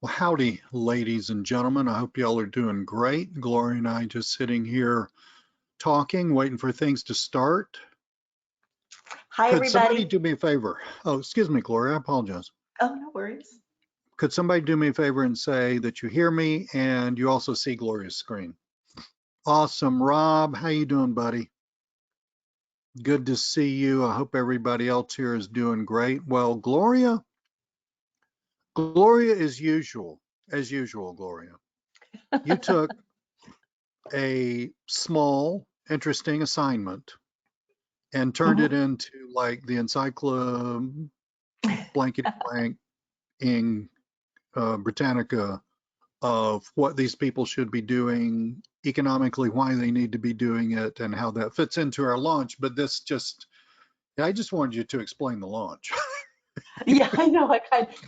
Well, howdy, ladies and gentlemen. I hope y'all are doing great. Gloria and I just sitting here talking, waiting for things to start. Hi, Could everybody. somebody do me a favor? Oh, excuse me, Gloria, I apologize. Oh, no worries. Could somebody do me a favor and say that you hear me and you also see Gloria's screen? Awesome. Rob, how you doing, buddy? Good to see you. I hope everybody else here is doing great. Well, Gloria as usual, Gloria. You took a small, interesting assignment and turned it into like the encyclopedia blankety blank in Britannica of what these people should be doing economically, why they need to be doing it, and how that fits into our launch. But this just, I just wanted you to explain the launch. Yeah, I know.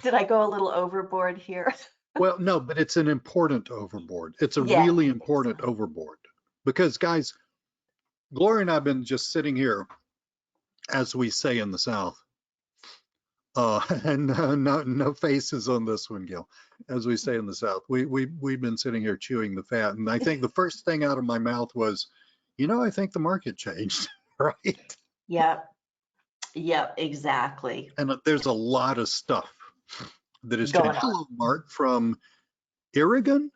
Did I go a little overboard here? Well, no, but it's an important overboard. It's a Yeah, really important overboard because, guys, Gloria and I have been just sitting here, as we say in the South, and no faces on this one, Gil. As we say in the South, we've been sitting here chewing the fat, and I think the first thing out of my mouth was, I think the market changed, right? Yep, exactly. And there's a lot of stuff that is Going changed. on. Hello, Mark from Oregon.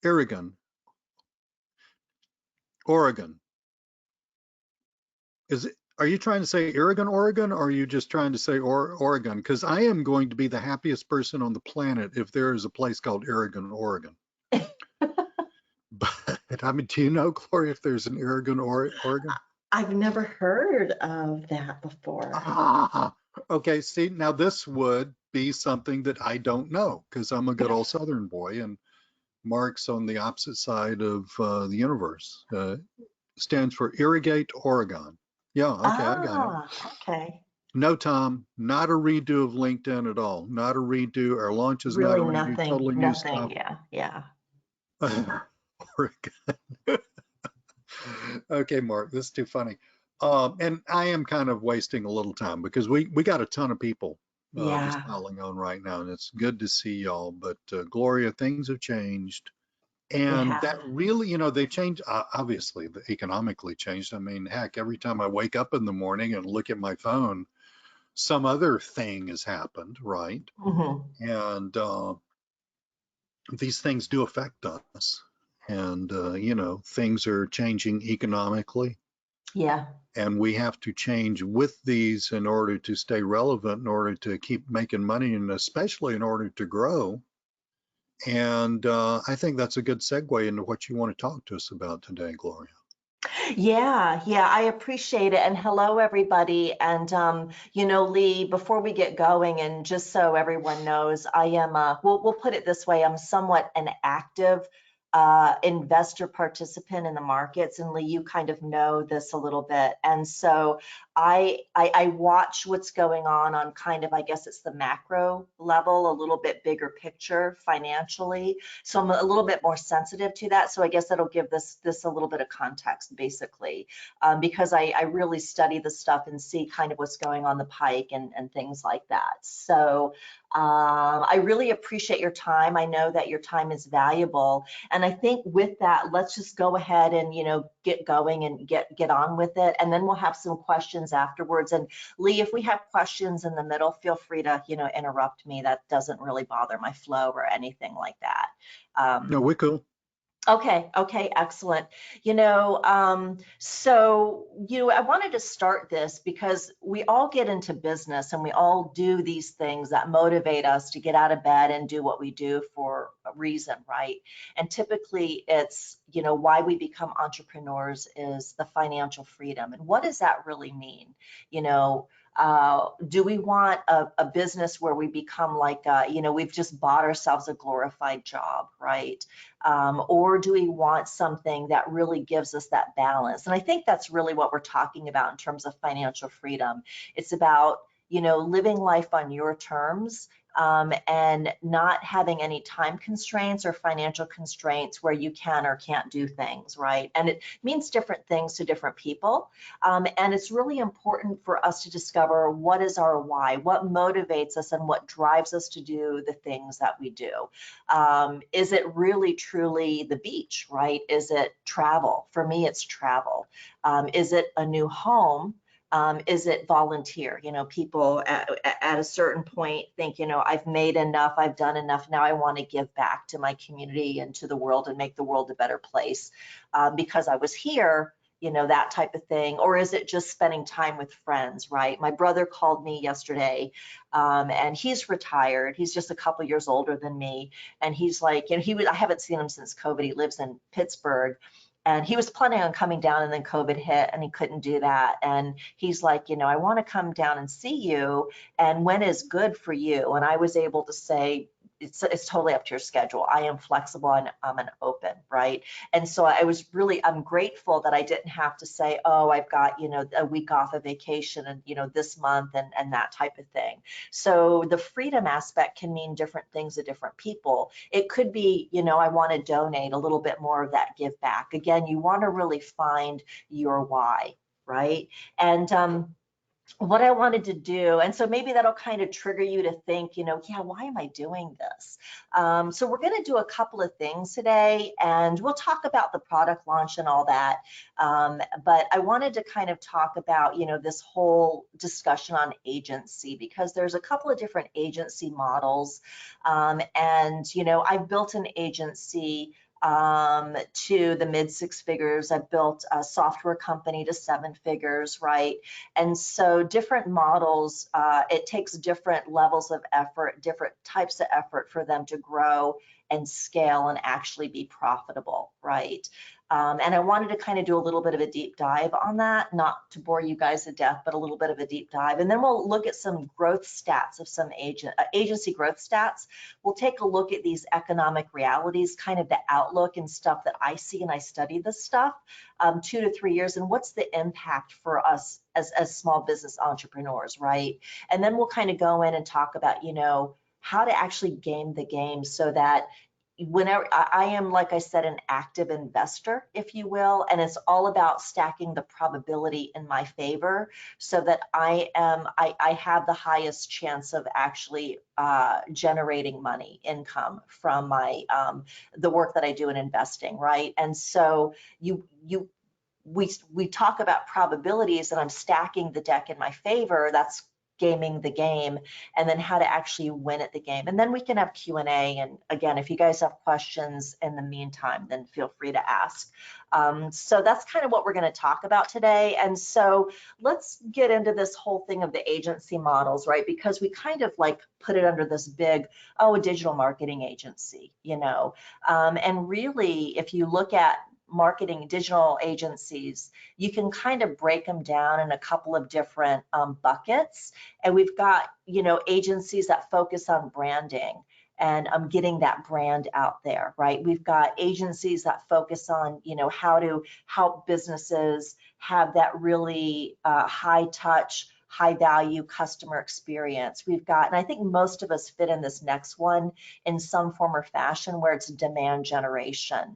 Are you trying to say Oregon, or are you just trying to say Oregon? Because I am going to be the happiest person on the planet if there is a place called Oregon. But I mean, do you know, Gloria, if there's an Oregon? I've never heard of that before. Okay, see, now this would be something that I don't know because I'm a good old Southern boy, and Mark's on the opposite side of the universe. Stands for Irrigate Oregon. Yeah, okay, I got it. Okay. No, Tom, not a redo of LinkedIn at all. Not a redo. Our launch is Really not a redo. Totally new stuff. Yeah. Oregon. Okay, Mark, this is too funny. And I am kind of wasting a little time because we got a ton of people just piling on right now, and it's good to see y'all. But Gloria, things have changed. And that really, they changed, obviously, economically changed. I mean, heck, every time I wake up in the morning and look at my phone, some other thing has happened, right? And these things do affect us. And, things are changing economically. Yeah. And we have to change with these in order to stay relevant, in order to keep making money, and especially in order to grow. And I think that's a good segue into what you want to talk to us about today, Gloria. Yeah, I appreciate it. And hello, everybody. And, Lee, before we get going, and just so everyone knows, I am, we'll put it this way, I'm somewhat an active investor participant in the markets. And Lee, you kind of know this a little bit. And so I watch what's going on kind of, I guess it's the macro level, a little bit bigger picture financially. So I'm a little bit more sensitive to that. So I guess that'll give this a little bit of context, basically, because I really study the stuff and see kind of what's going on the pike and things like that. So I really appreciate your time. I know that your time is valuable. And I think with that, let's just go ahead and, get going and get on with it. And then we'll have some questions afterwards. And Lee, if we have questions in the middle, feel free to, interrupt me. That doesn't really bother my flow or anything like that. No, we're cool. Okay, excellent. So, I wanted to start this because we all get into business and we all do these things that motivate us to get out of bed and do what we do for a reason, right? And typically it's, why we become entrepreneurs is the financial freedom. And what does that really mean? Do we want a business where we become like, we've just bought ourselves a glorified job, right? Or do we want something that really gives us that balance? And I think that's really what we're talking about in terms of financial freedom. It's about, living life on your terms, and not having any time constraints or financial constraints where you can or can't do things, right? And it means different things to different people. And it's really important for us to discover what is our why, what motivates us and what drives us to do the things that we do. Is it really truly the beach, right? Is it travel? For me, it's travel. Is it a new home? Is it volunteer? People at a certain point think, I've made enough, I've done enough, now I want to give back to my community and to the world and make the world a better place because I was here, that type of thing. Or is it just spending time with friends, right? My brother called me yesterday, and he's retired. He's just a couple years older than me. And he's like, I haven't seen him since COVID. He lives in Pittsburgh. And he was planning on coming down, and then COVID hit and he couldn't do that. And he's like, I want to come down and see you. And when is good for you? And I was able to say, it's totally up to your schedule. I am flexible and I'm an open, right? And so I'm grateful that I didn't have to say, oh, I've got, a week off of vacation and, this month and that type of thing. So the freedom aspect can mean different things to different people. It could be, I want to donate a little bit more of that give back. Again, you want to really find your why, right? And what I wanted to do, and so maybe that'll kind of trigger you to think, yeah, why am I doing this? So we're going to do a couple of things today, and we'll talk about the product launch and all that. But I wanted to kind of talk about, this whole discussion on agency, because there's a couple of different agency models. And, I've built an agency to the mid 6 figures. I've built a software company to 7 figures, right? And so different models, it takes different levels of effort, different types of effort for them to grow and scale and actually be profitable, right? And I wanted to kind of do a little bit of a deep dive on that, not to bore you guys to death, but a little bit of a deep dive. And then we'll look at some growth stats of some agency growth stats. We'll take a look at these economic realities, kind of the outlook and stuff that I see, and I study this stuff 2 to 3 years, and what's the impact for us as small business entrepreneurs, right? And then we'll kind of go in and talk about, how to actually game the game so that whenever I am, like I said, an active investor, if you will, and it's all about stacking the probability in my favor so that I have the highest chance of actually generating money, income from my the work that I do in investing, right? And so we talk about probabilities, and I'm stacking the deck in my favor. That's gaming the game, and then how to actually win at the game. And then we can have Q&A. And again, if you guys have questions in the meantime, then feel free to ask. So that's kind of what we're going to talk about today. And so let's get into this whole thing of the agency models, right? Because we kind of like put it under this big, a digital marketing agency, and really, if you look at marketing digital agencies, you can kind of break them down in a couple of different buckets. And we've got, agencies that focus on branding and getting that brand out there, right? We've got agencies that focus on, how to help businesses have that really high touch, high value customer experience. We've got, and I think most of us fit in this next one in some form or fashion, where it's demand generation,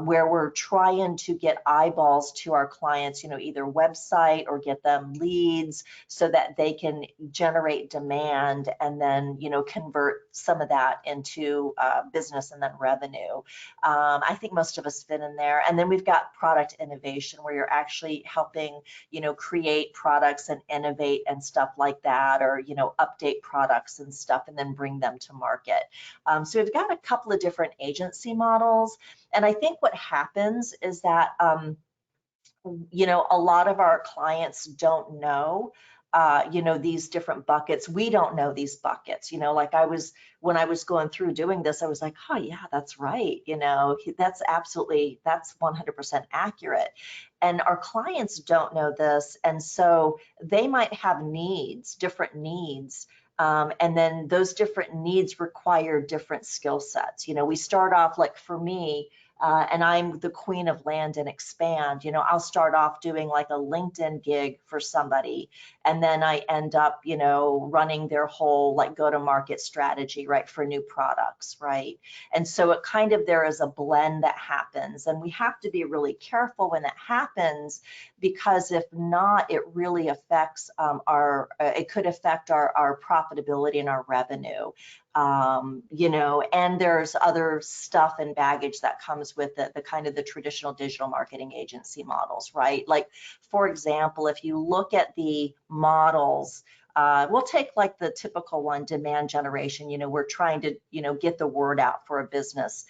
where we're trying to get eyeballs to our clients, either website or get them leads so that they can generate demand and then, convert some of that into business and then revenue. I think most of us fit in there. And then we've got product innovation, where you're actually helping, create products and innovate and stuff like that, or update products and stuff and then bring them to market. So we've got a couple of different agency models, and I think what happens is that a lot of our clients don't know these different buckets. We don't know these buckets, like when I was going through doing this, I was like, oh yeah, that's right. That's 100% accurate. And our clients don't know this. And so they might have different needs. And then those different needs require different skill sets. We start off, like for me, and I'm the queen of land and expand. You know, I'll start off doing like a LinkedIn gig for somebody, and then I end up, you know, running their whole like go-to-market strategy, right, for new products, right? And so it kind of, there is a blend that happens, and we have to be really careful when that happens, because if not, it really affects it could affect our profitability and our revenue. You know, and there's other stuff and baggage that comes with the kind of the traditional digital marketing agency models, right? Like, for example, if you look at the models, we'll take like the typical one, demand generation. You know, we're trying to, you know, get the word out for a business.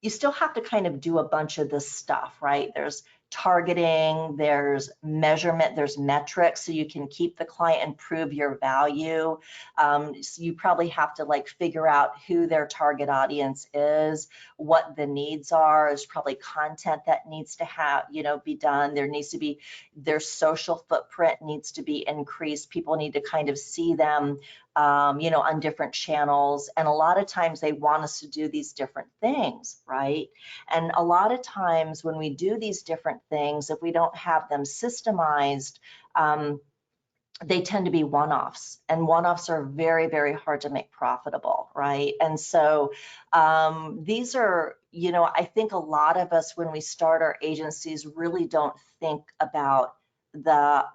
You still have to kind of do a bunch of this stuff, right? There's targeting, there's measurement, there's metrics, so you can keep the client and prove your value. So you probably have to like figure out who their target audience is, what the needs are. There's probably content that needs to have, you know, be done. There needs to be, their social footprint needs to be increased. People need to kind of see them, you know, on different channels. And a lot of times they want us to do these different things, right? And a lot of times when we do these different things, if we don't have them systemized, they tend to be one-offs, and one-offs are very, very hard to make profitable, right? And so these are, you know, I think a lot of us, when we start our agencies, really don't think about the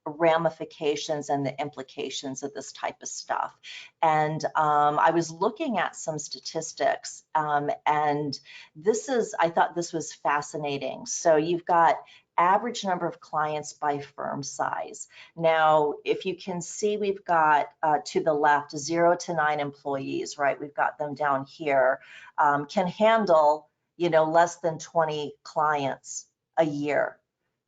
ramifications and the implications of this type of stuff. And I was looking at some statistics, and this is, I thought this was fascinating. So you've got average number of clients by firm size. Now, if you can see, we've got to the left, 0 to 9 employees, right? We've got them down here, can handle, you know, less than 20 clients a year.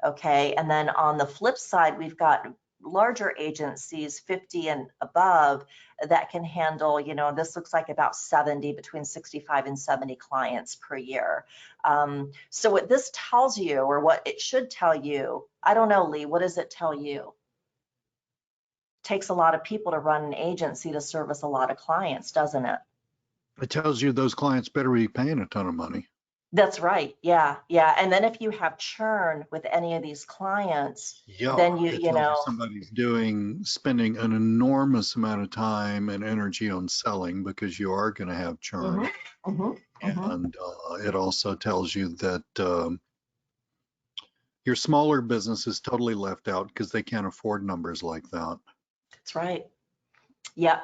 Okay, and then on the flip side, we've got larger agencies, 50 and above, that can handle, you know, this looks like about 70, between 65 and 70 clients per year. So what this tells you, or what it should tell you, I don't know, Lee, what does it tell you? It takes a lot of people to run an agency to service a lot of clients, doesn't it? It tells you those clients better be paying a ton of money. That's right. Yeah, yeah. And then if you have churn with any of these clients, Yeah, then it you tells you know, somebody's spending an enormous amount of time and energy on selling, because you are going to have churn. And it also tells you that your smaller business is totally left out because they can't afford numbers like that. That's right. Yep.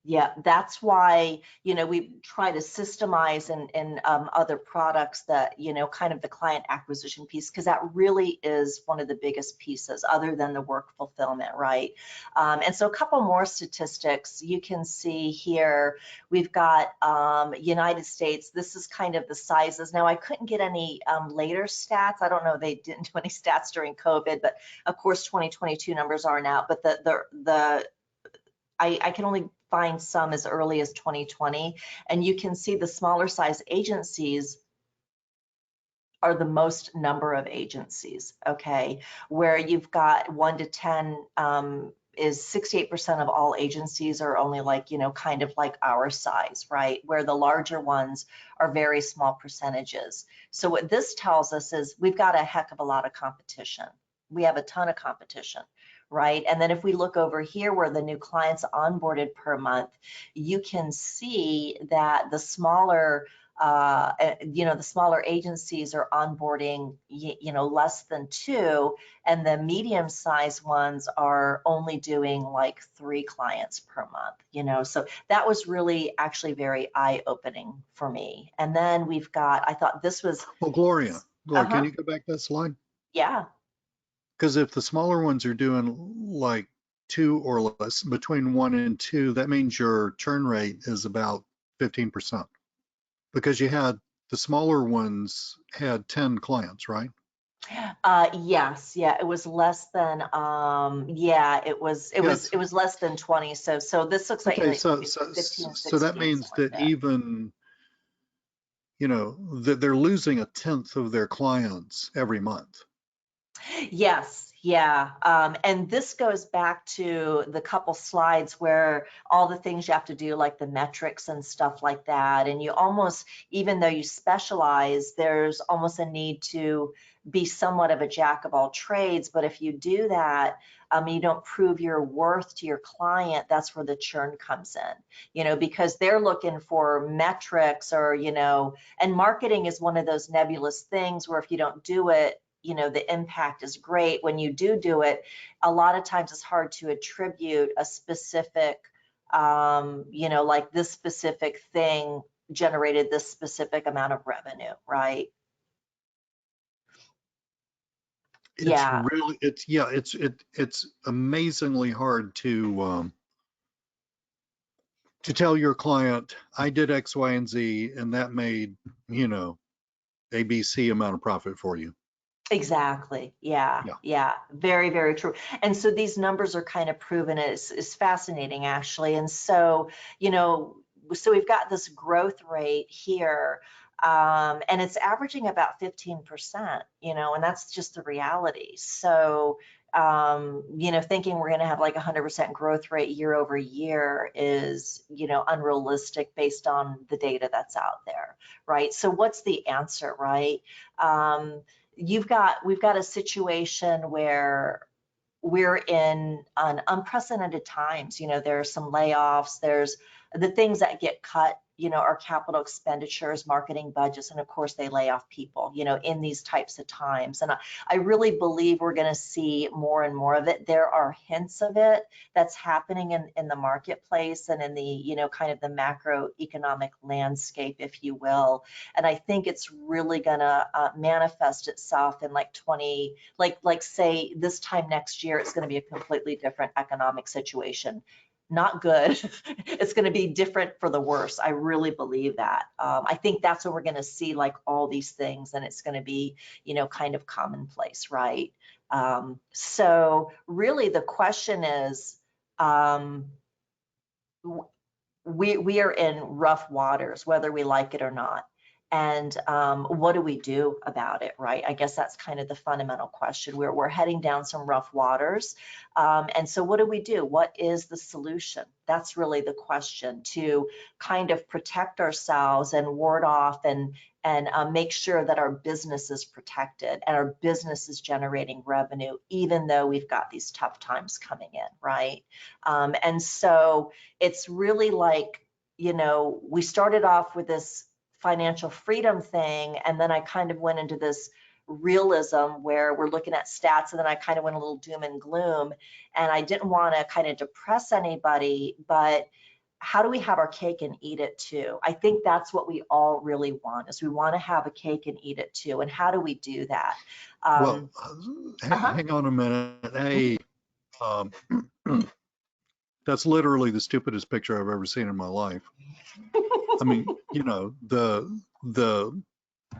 Yeah, that's why, you know, we try to systemize in other products that, you know, kind of the client acquisition piece, because that really is one of the biggest pieces other than the work fulfillment, right? And so a couple more statistics you can see here. We've got United States. This is kind of the sizes. Now, I couldn't get any later stats. I don't know, they didn't do any stats during COVID, but of course 2022 numbers aren't out. But I can only find some as early as 2020, and you can see the smaller size agencies are the most number of agencies, okay? Where you've got 1 to 10 is 68% of all agencies are only like, you know, kind of like our size, right? Where the larger ones are very small percentages. So what this tells us is we've got a heck of a lot of competition. We have a ton of competition, right? And then if we look over here where the new clients onboarded per month, you can see that the smaller, you know, the smaller agencies are onboarding, you know, less than 2, and the medium-sized ones are only doing like 3 clients per month, you know. So that was really actually very eye-opening for me. And then we've got, I thought this was. Well, Gloria, can you go back that slide? Yeah. Because if the smaller ones are doing like 2 or less, between 1 and 2, that means your churn rate is about 15%. Because the smaller ones had 10 clients, right? Yes, yeah, it was less than yeah, it was less than 20. So this looks like Okay, like so 15, that 16, means something like that that. even, you know, that they're losing 1/10 of their clients every month. Yes, Yeah, and this goes back to the couple slides where all the things you have to do, like the metrics and stuff like that. And you almost, even though you specialize, there's almost a need to be somewhat of a jack of all trades. But if you do that, you don't prove your worth to your client, that's where the churn comes in, because they're looking for metrics or, and marketing is one of those nebulous things where if you don't do it, the impact is great. When you do it, a lot of times it's hard to attribute a specific, like this specific thing generated this specific amount of revenue, right? Yeah, It's amazingly hard to tell your client, I did X, Y, and Z, and that made, ABC amount of profit for you. exactly. Yeah, Yeah. yeah, very, very true. And so these numbers are kind of proven. It's fascinating, actually. And so, so we've got this growth rate here, and it's averaging about 15%, and that's just the reality. So, thinking we're going to have like 100% growth rate year over year is, unrealistic based on the data that's out there, right? So what's the answer, right? We've got a situation where we're in an unprecedented times. There are some layoffs, there's the things that get cut, are capital expenditures, marketing budgets, and of course they lay off people, in these types of times. And I really believe we're going to see more and more of it. There are hints of it that's happening in the marketplace and in the, kind of the macroeconomic landscape, if you will. And I think it's really going to manifest itself in like say this time next year, it's going to be a completely different economic situation. Not good. It's going to be different for the worse. I really believe that. I think that's when we're going to see like all these things, and it's going to be, kind of commonplace, right? So really the question is, we are in rough waters, whether we like it or not. And what do we do about it, right? I guess that's kind of the fundamental question. We're heading down some rough waters. And so what do we do? What is the solution? That's really the question, to kind of protect ourselves and ward off and make sure that our business is protected and our business is generating revenue, even though we've got these tough times coming in, right? And so it's really like, we started off with this financial freedom thing, and then I kind of went into this realism where we're looking at stats, and then I kind of went a little doom and gloom, and I didn't want to kind of depress anybody, but how do we have our cake and eat it too? I think that's what we all really want, is we want to have a cake and eat it too. And how do we do that? Well, hang on a minute. Hey, um, that's literally the stupidest picture I've ever seen in my life. I mean, the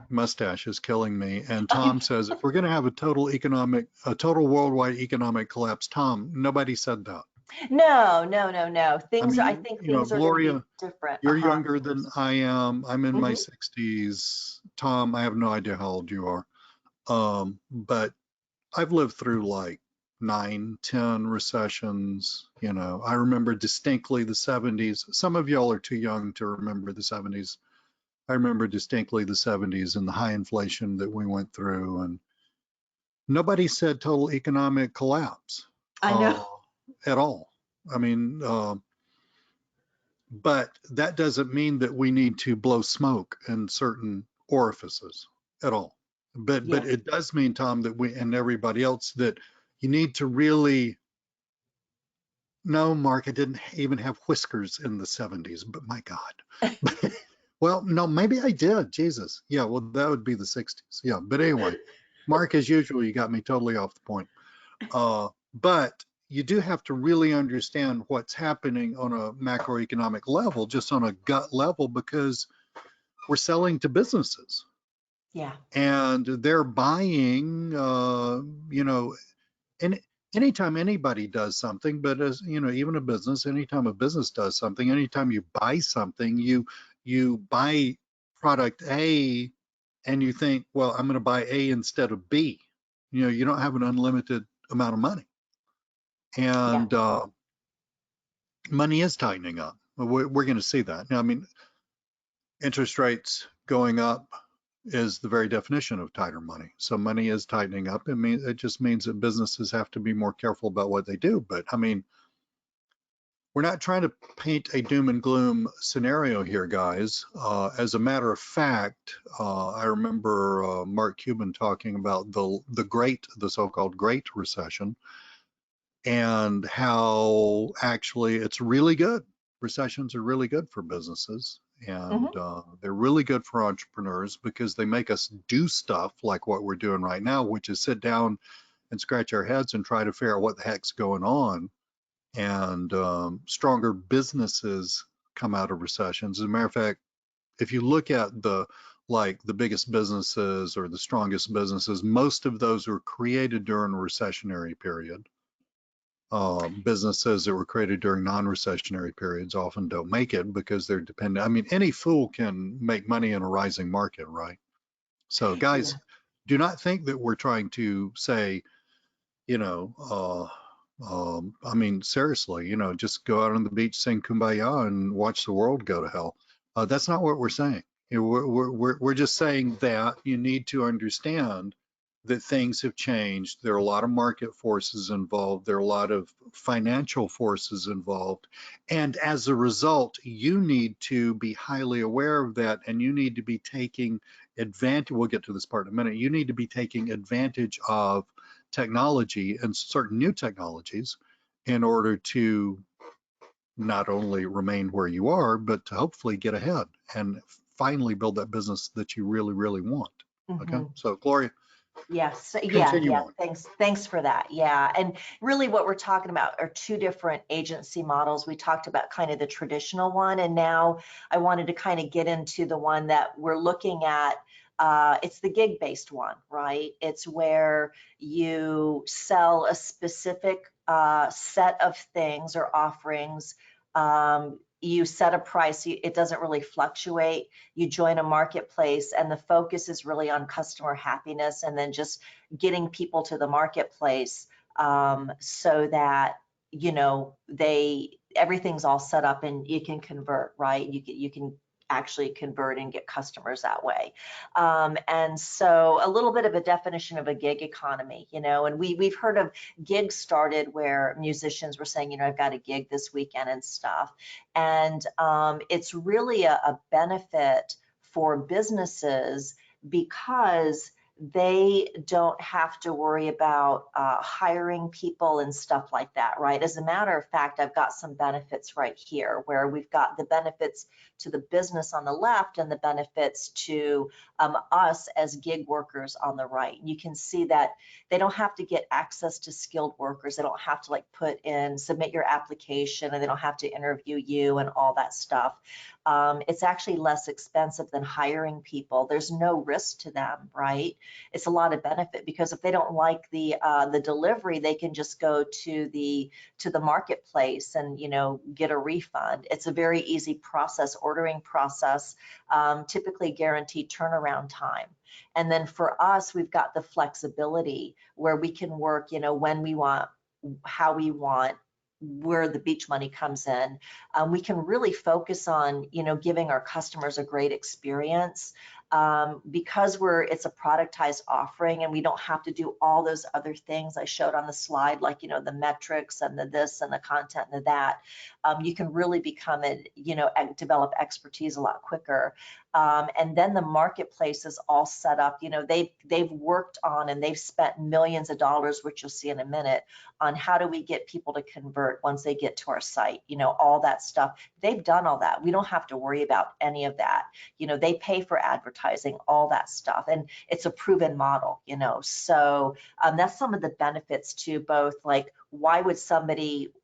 mustache is killing me. And Tom says, if we're going to have a total worldwide economic collapse, Tom, nobody said that. No. I think things are going to Gloria, be different. you're younger than I am. I'm in my 60s. Tom, I have no idea how old you are. But I've lived through like 9, 10 recessions. I remember distinctly the 70s. Some of y'all are too young to remember the 70s. I remember distinctly the 70s and the high inflation that we went through, and nobody said total economic collapse. I know. At all. I mean, but that doesn't mean that we need to blow smoke in certain orifices at all. But it does mean, Tom, that we and everybody else, that you need to really. No, Mark, I didn't even have whiskers in the 70s, but my God. Well, no, maybe I did. Jesus. Yeah, well, that would be the 60s. Yeah, but anyway, Mark, as usual, you got me totally off the point. But you do have to really understand what's happening on a macroeconomic level, just on a gut level, because we're selling to businesses. Yeah. And they're buying, and anytime anybody does something, but as even a business, anytime a business does something, anytime you buy something, you buy product A and you think, well, I'm going to buy A instead of B. You don't have an unlimited amount of money. Yeah. And money is tightening up. We're going to see that. Now, I mean, interest rates going up is the very definition of tighter money. So money is tightening up. It just means that businesses have to be more careful about what they do. But I mean, we're not trying to paint a doom and gloom scenario here, guys. As a matter of fact, I remember Mark Cuban talking about the so-called Great Recession, and how actually it's really good. Recessions are really good for businesses, and Hmm. they're really good for entrepreneurs because they make us do stuff like what we're doing right now, which is sit down and scratch our heads and try to figure out what the heck's going on. And stronger businesses come out of recessions. As a matter of fact, if you look at the biggest businesses or the strongest businesses, most of those were created during a recessionary period. Businesses that were created during non-recessionary periods often don't make it because they're dependent. I mean, any fool can make money in a rising market, right? So, guys, Yeah. do not think that we're trying to say, you know, I mean, seriously, just go out on the beach, sing Kumbaya, and watch the world go to hell. That's not what we're saying. We're just saying that you need to understand that things have changed. There are a lot of market forces involved. There are a lot of financial forces involved. And as a result, you need to be highly aware of that, and you need to be taking advantage. We'll get to this part in a minute. You need to be taking advantage of technology and certain new technologies in order to not only remain where you are, but to hopefully get ahead and finally build that business that you really, really want. Okay, Hmm. so Gloria, Yes. Yeah. continue Yeah. on. Thanks for that. Yeah. And really what we're talking about are two different agency models. We talked about kind of the traditional one, and now I wanted to kind of get into the one that we're looking at. It's the gig-based one, right? It's where you sell a specific set of things or offerings. You set a price, it doesn't really fluctuate. You join a marketplace, and the focus is really on customer happiness and then just getting people to the marketplace, so that everything's all set up and you can convert, right? You can actually convert and get customers that way. And so a little bit of a definition of a gig economy, and we've heard of gigs started where musicians were saying, I've got a gig this weekend and stuff. And it's really a benefit for businesses because they don't have to worry about hiring people and stuff like that, right? As a matter of fact, I've got some benefits right here where we've got the benefits to the business on the left and the benefits to us as gig workers on the right. You can see that they don't have to get access to skilled workers. They don't have to submit your application, and they don't have to interview you and all that stuff. It's actually less expensive than hiring people. There's no risk to them, right? It's a lot of benefit because if they don't like the delivery, they can just go to the marketplace and get a refund. It's a very easy process, ordering process, typically guaranteed turnaround time. And then for us, we've got the flexibility where we can work, when we want, how we want, where the beach money comes in. We can really focus on, giving our customers a great experience. Because it's a productized offering and we don't have to do all those other things I showed on the slide, like, the metrics and the this and the content and the that. You can really develop expertise a lot quicker. And then the marketplace is all set up. They've worked on and they've spent millions of dollars, which you'll see in a minute, on how do we get people to convert once they get to our site, all that stuff. They've done all that. We don't have to worry about any of that. They pay for advertising, all that stuff, and it's a proven model. So that's some of the benefits to both, like, why would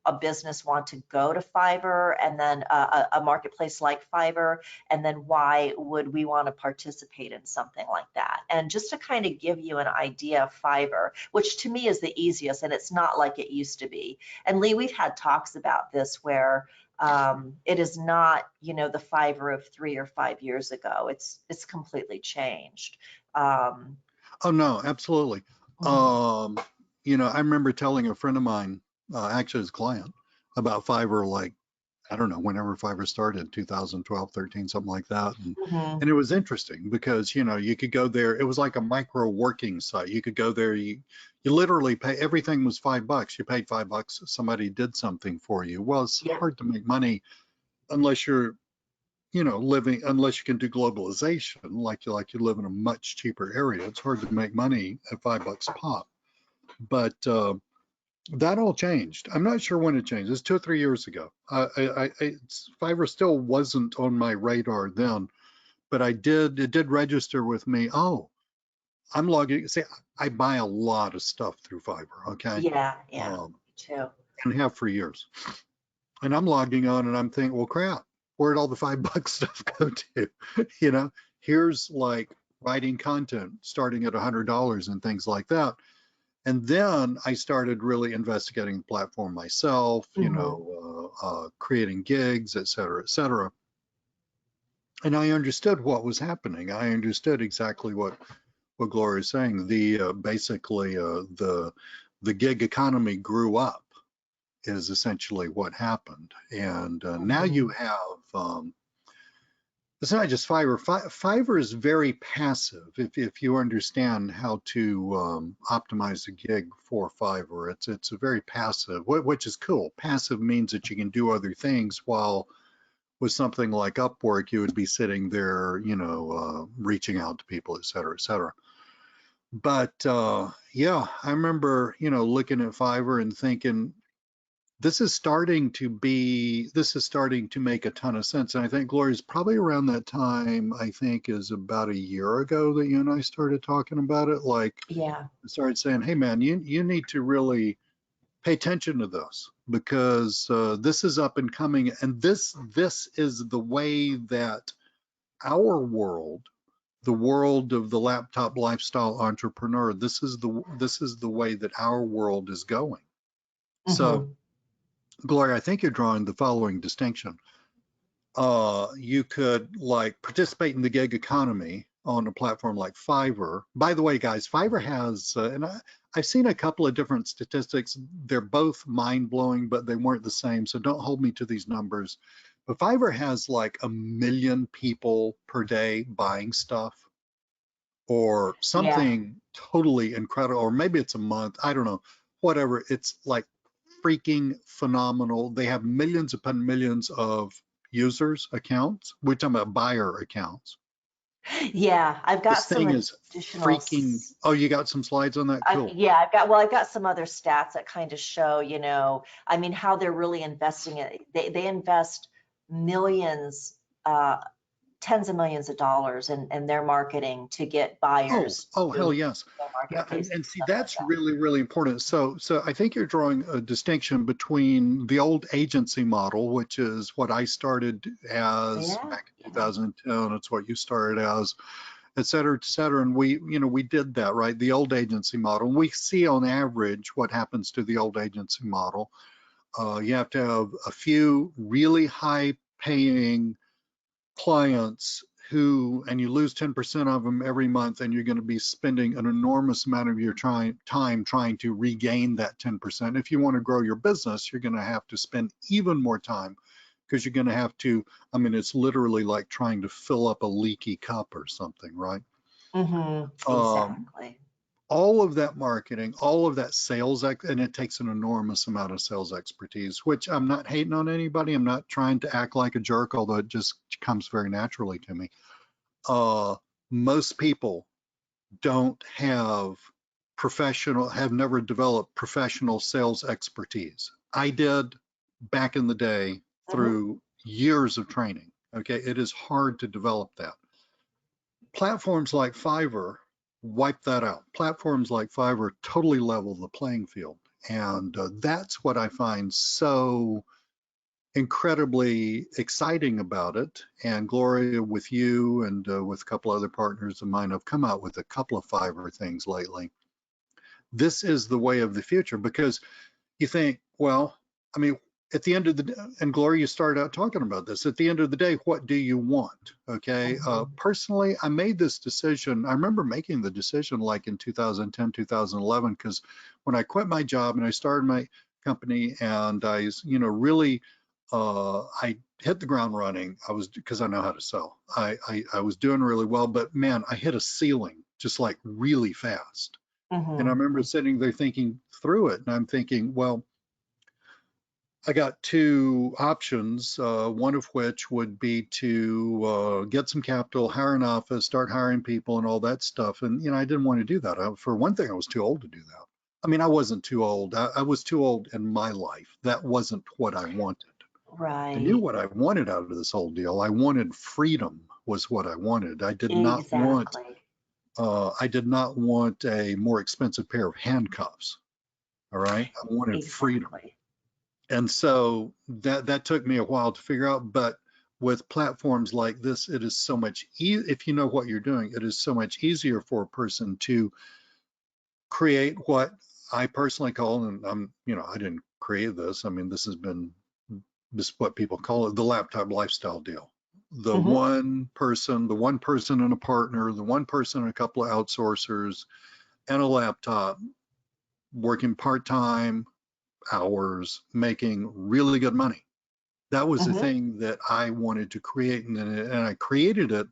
a business want to go to Fiverr and then a marketplace like Fiverr, and then why would we want to participate in something like that? And just to kind of give you an idea of Fiverr, which to me is the easiest, and it's not like it used to be. And Lee, we've had talks about this where it is not, the Fiverr of 3 or 5 years ago. It's completely changed. Oh no, absolutely. Mhm. you know, I remember telling a friend of mine, actually his client, about Fiverr, like, I don't know, whenever Fiverr started, 2012, 13, something like that. Hmm. And it was interesting because, you know, you could go there. It was like a micro working site. You could go there. You literally pay. Everything was $5. You paid $5. Somebody did something for you. Well, it's Yeah. hard to make money unless you're, you know, unless you can do globalization, like you live in a much cheaper area. It's hard to make money at $5 pop. But that all changed. I'm not sure when it changed. It's 2 or 3 years ago. Fiverr still wasn't on my radar then, but it did register with me. Oh, I'm logging. See, I buy a lot of stuff through Fiverr, okay? Yeah. Yeah. Um, Me too. and have for years. And I'm logging on and I'm thinking, well, crap, where'd all the $5 stuff go to? You know, here's like writing content starting at $100 and things like that. And then I started really investigating the platform myself, you Hmm. know, creating gigs, et cetera, et cetera. And I understood what was happening. I understood exactly what Gloria is saying. Basically the gig economy grew up is essentially what happened. And now you Hmm. have it's not just Fiverr. Fiverr is very passive. If you understand how to optimize a gig for Fiverr, it's a very passive, which is cool. Passive means that you can do other things while with something like Upwork, you would be sitting there, you know, reaching out to people, et cetera, et cetera. But yeah, I remember, you know, looking at Fiverr and thinking, this is starting to make a ton of sense. And I think Gloria's probably around that time, I think is about a year ago that you and I started talking about it. Like Yeah. I started saying, hey man, you need to really pay attention to this because this is up and coming. And this is the way that our world, the world of the laptop lifestyle entrepreneur, this is the way that our world is going. So Hmm. Gloria, I think you're drawing the following distinction. You could like participate in the gig economy on a platform like Fiverr. By the way, guys, Fiverr has, I've seen a couple of different statistics. They're both mind blowing, but they weren't the same. So don't hold me to these numbers. But Fiverr has like 1 million people per day buying stuff or Yeah. something totally incredible, or maybe it's a month. I don't know, whatever. It's like freaking phenomenal. They have millions upon millions of users accounts. We're talking about buyer accounts. Yeah. I've got This some thing is additional. freaking, oh, you got some slides on that? Cool. Yeah, I've got some other stats that kind of show, I mean, how they're really investing it. They invest millions, uh, tens of millions of dollars in their marketing to get Oh, buyers oh, hell to yes. their Yeah, marketplace and and see, stuff like that's that. really, really important. So I think you're drawing a distinction between the old agency model, which is what I started as Yeah, back in yeah. 2010. It's what you started as, et cetera, et cetera. And we, you know, we did that, right? The old agency model. And we see on average what happens to the old agency model. You have to have a few really high paying clients and you lose 10% of them every month, and you're going to be spending an enormous amount of your time trying to regain that 10%. If you want to grow your business, you're going to have to spend even more time because you're going to have to, I mean, it's literally like trying to fill up a leaky cup or something, right? Hmm. Um, Exactly. all of that marketing, all of that sales, and it takes an enormous amount of sales expertise, which I'm not hating on anybody. I'm not trying to act like a jerk, although it just comes very naturally to me. uh, Most people don't have never developed professional sales expertise. I did back in the day Hmm. through years of training. Okay, it is hard to develop that. Platforms like Fiverr wipe that out. Platforms like Fiverr totally level the playing field. And that's what I find so incredibly exciting about it. And Gloria, with you and with a couple other partners of mine, have come out with a couple of Fiverr things lately. This is the way of the future because you think, well, I mean, at the end of the day, and Gloria, you started out talking about this, at the end of the day, what do you want? Okay. Personally, I made this decision. I remember making the decision like in 2010, 2011, because when I quit my job and I started my company and I, really, I hit the ground running. Because I know how to sell. I was doing really well, but man, I hit a ceiling just like really fast. And I remember sitting there thinking through it, and I'm thinking, well, I got two options, one of which would be to get some capital, hire an office, start hiring people and all that stuff. And, I didn't want to do that. For one thing, I was too old to do that. I mean, I wasn't too old. I was too old in my life. That wasn't what I wanted. I knew Right. what I wanted out of this whole deal. I wanted freedom was what I wanted. Exactly. I did not want a more expensive pair of handcuffs. All right. I wanted freedom. Exactly. And so that took me a while to figure out, but with platforms like this, it is so much if you know what you're doing, it is so much easier for a person to create what I personally call, and I didn't create this. I mean, this is what people call it, the laptop lifestyle deal. The one person and a partner, the one person and a couple of outsourcers and a laptop working part-time hours, making really good money. That was the thing that I wanted to create, and I created it,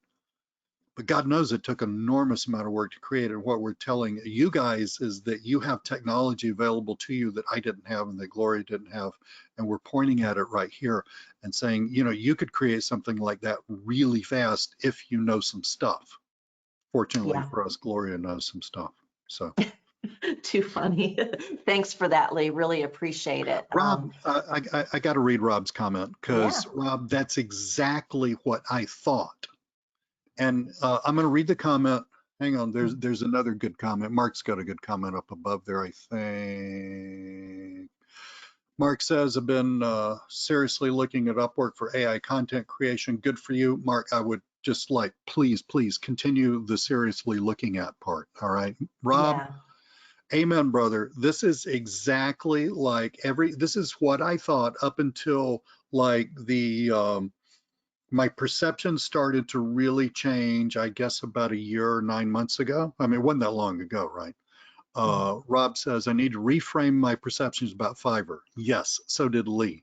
but God knows it took an enormous amount of work to create it. What we're telling you guys is that you have technology available to you that I didn't have and that Gloria didn't have, and we're pointing at it right here and saying, you could create something like that really fast if you know some stuff. Fortunately Yeah. for us, Gloria knows some stuff. So. Too funny. Thanks for that, Lee. Really appreciate it. Rob, I got to read Rob's comment Yeah. because Rob, that's exactly what I thought. And I'm going to read the comment. Hang on, there's another good comment. Mark's got a good comment up above there, I think. Mark says, I've been seriously looking at Upwork for AI content creation. Good for you. Mark, I would just like, please continue the seriously looking at part. All right. Rob, Yeah. amen, brother. This is exactly like this is what I thought up until like my perception started to really change, I guess about a year or 9 months ago. I mean, it wasn't that long ago, right? Rob says, I need to reframe my perceptions about Fiverr. Yes, so did Lee.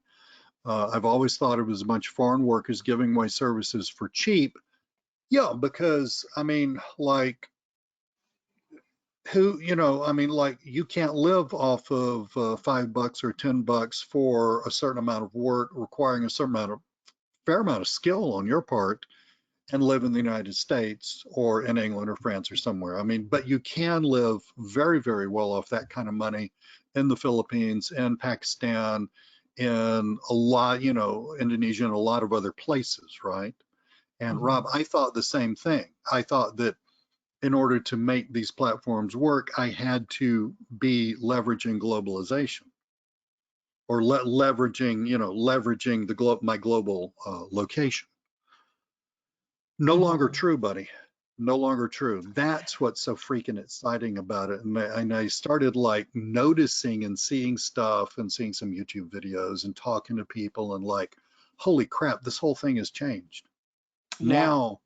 I've always thought it was a bunch of foreign workers giving away services for cheap. Yeah, because I mean, like, like you can't live off of $5 or $10 for a certain amount of work requiring a fair amount of skill on your part and live in the United States or in England or France or somewhere. I mean, but you can live very, very well off that kind of money in the Philippines and Pakistan, in a lot, Indonesia and a lot of other places, right? And Rob, I thought the same thing. I thought that in order to make these platforms work, I had to be leveraging globalization or leveraging my global location. No longer true, buddy. No longer true. That's what's so freaking exciting about it. And I started like noticing and seeing stuff and seeing some YouTube videos and talking to people and like, holy crap, this whole thing has changed. Yeah. Now,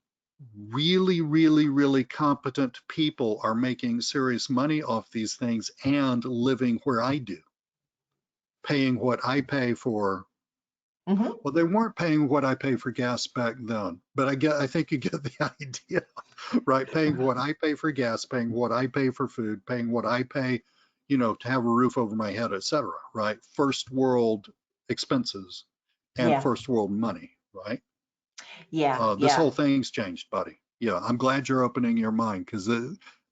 really, really, really competent people are making serious money off these things and living where I do, paying what I pay for. Well, they weren't paying what I pay for gas back then, but I think you get the idea, right? Paying what I pay for gas, paying what I pay for food, paying what I pay, to have a roof over my head, etc. Right? First world expenses and Yeah. first world money, right? Yeah. This Yeah. whole thing's changed, buddy. Yeah, I'm glad you're opening your mind because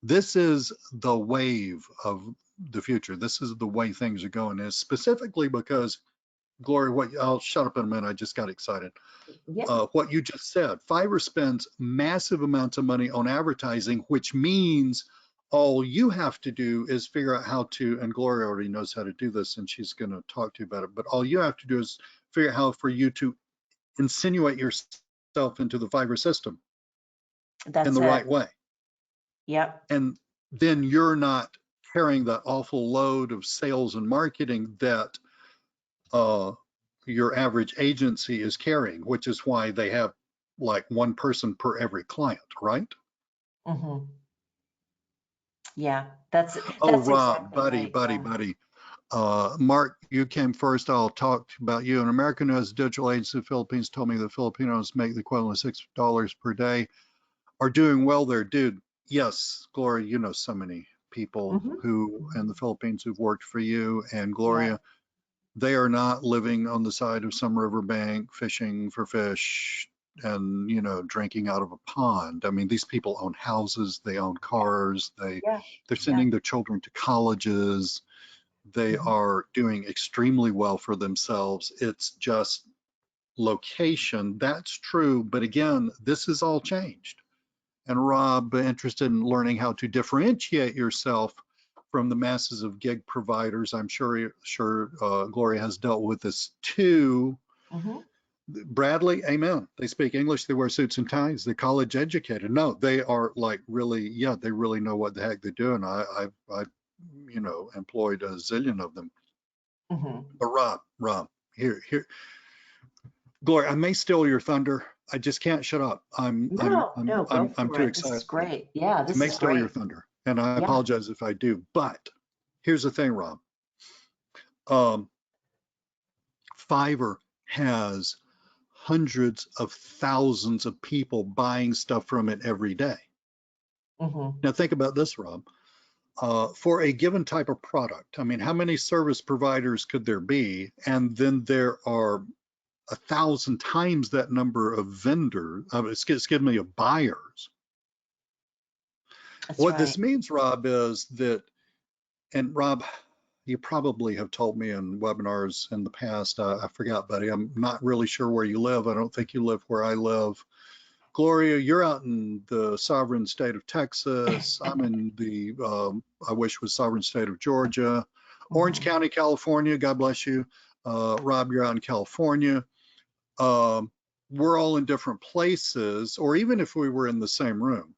this is the wave of the future. This is the way things are going. And specifically because, Gloria, I'll shut up in a minute. I just got excited. Yeah. What you just said, Fiverr spends massive amounts of money on advertising, which means all you have to do is figure out how to, and Gloria already knows how to do this and she's going to talk to you about it, but all you have to do is figure out how for you to insinuate yourself into the Fiverr system in That's the it. right way. Yep. And then you're not carrying that awful load of sales and marketing that your average agency is carrying, which is why they have like one person per every client, right? Mm-hmm. Yeah, that's Oh, that's Rob, exactly buddy, right. buddy, Yeah. buddy. Mark, you came first. I'll talk about you. An American who has a digital agency in the Philippines told me the Filipinos make the equivalent of $6 per day, are doing well there. Dude, yes, Gloria, you know so many people Mm-hmm. who in the Philippines who've worked for you. And Yeah. Gloria, they are not living on the side of some riverbank fishing for fish and, you know, drinking out of a pond. I mean, these people own houses, they own cars, Yeah. they're Yeah. sending their children to colleges. They Mm-hmm. are doing extremely well for themselves. It's just location. That's true. But again, this has all changed. And Rob, interested in learning how to differentiate yourself from the masses of gig providers. I'm sure Gloria has dealt with this too. Mm-hmm. Bradley, amen. They speak English, they wear suits and ties, they're college educated. No, they are like really, yeah, they really know what the heck they're doing. I've you know, employed a zillion of them. Mm-hmm. But Rob, here, Gloria, I may steal your thunder. I just can't shut up. No, no, go I'm for too it. This excited. is great. Yeah, I this may is steal your great. thunder, and I Yeah. apologize if I do. But here's the thing, Rob. Um, Fiverr has hundreds of thousands of people buying stuff from it every day. Mm-hmm. Now think about this, Rob. For a given type of product, I mean, how many service providers could there be? And then there are 1,000 times that number of vendors, excuse me, of buyers. That's What this right. means, Rob, is that, and Rob, you probably have told me in webinars in the past, I forgot, buddy, I'm not really sure where you live. I don't think you live where I live. Gloria, you're out in the sovereign state of Texas. I'm in the, I wish was sovereign state of Georgia. Orange Mm-hmm. County, California, God bless you. Rob, you're out in California. Um, we're all in different places, or even if we were in the same room,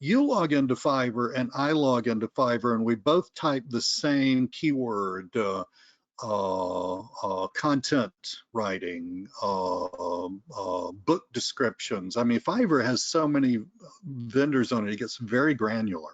you log into Fiverr and I log into Fiverr and we both type the same keyword, content writing, book descriptions. I mean, Fiverr has so many vendors on it, it gets very granular.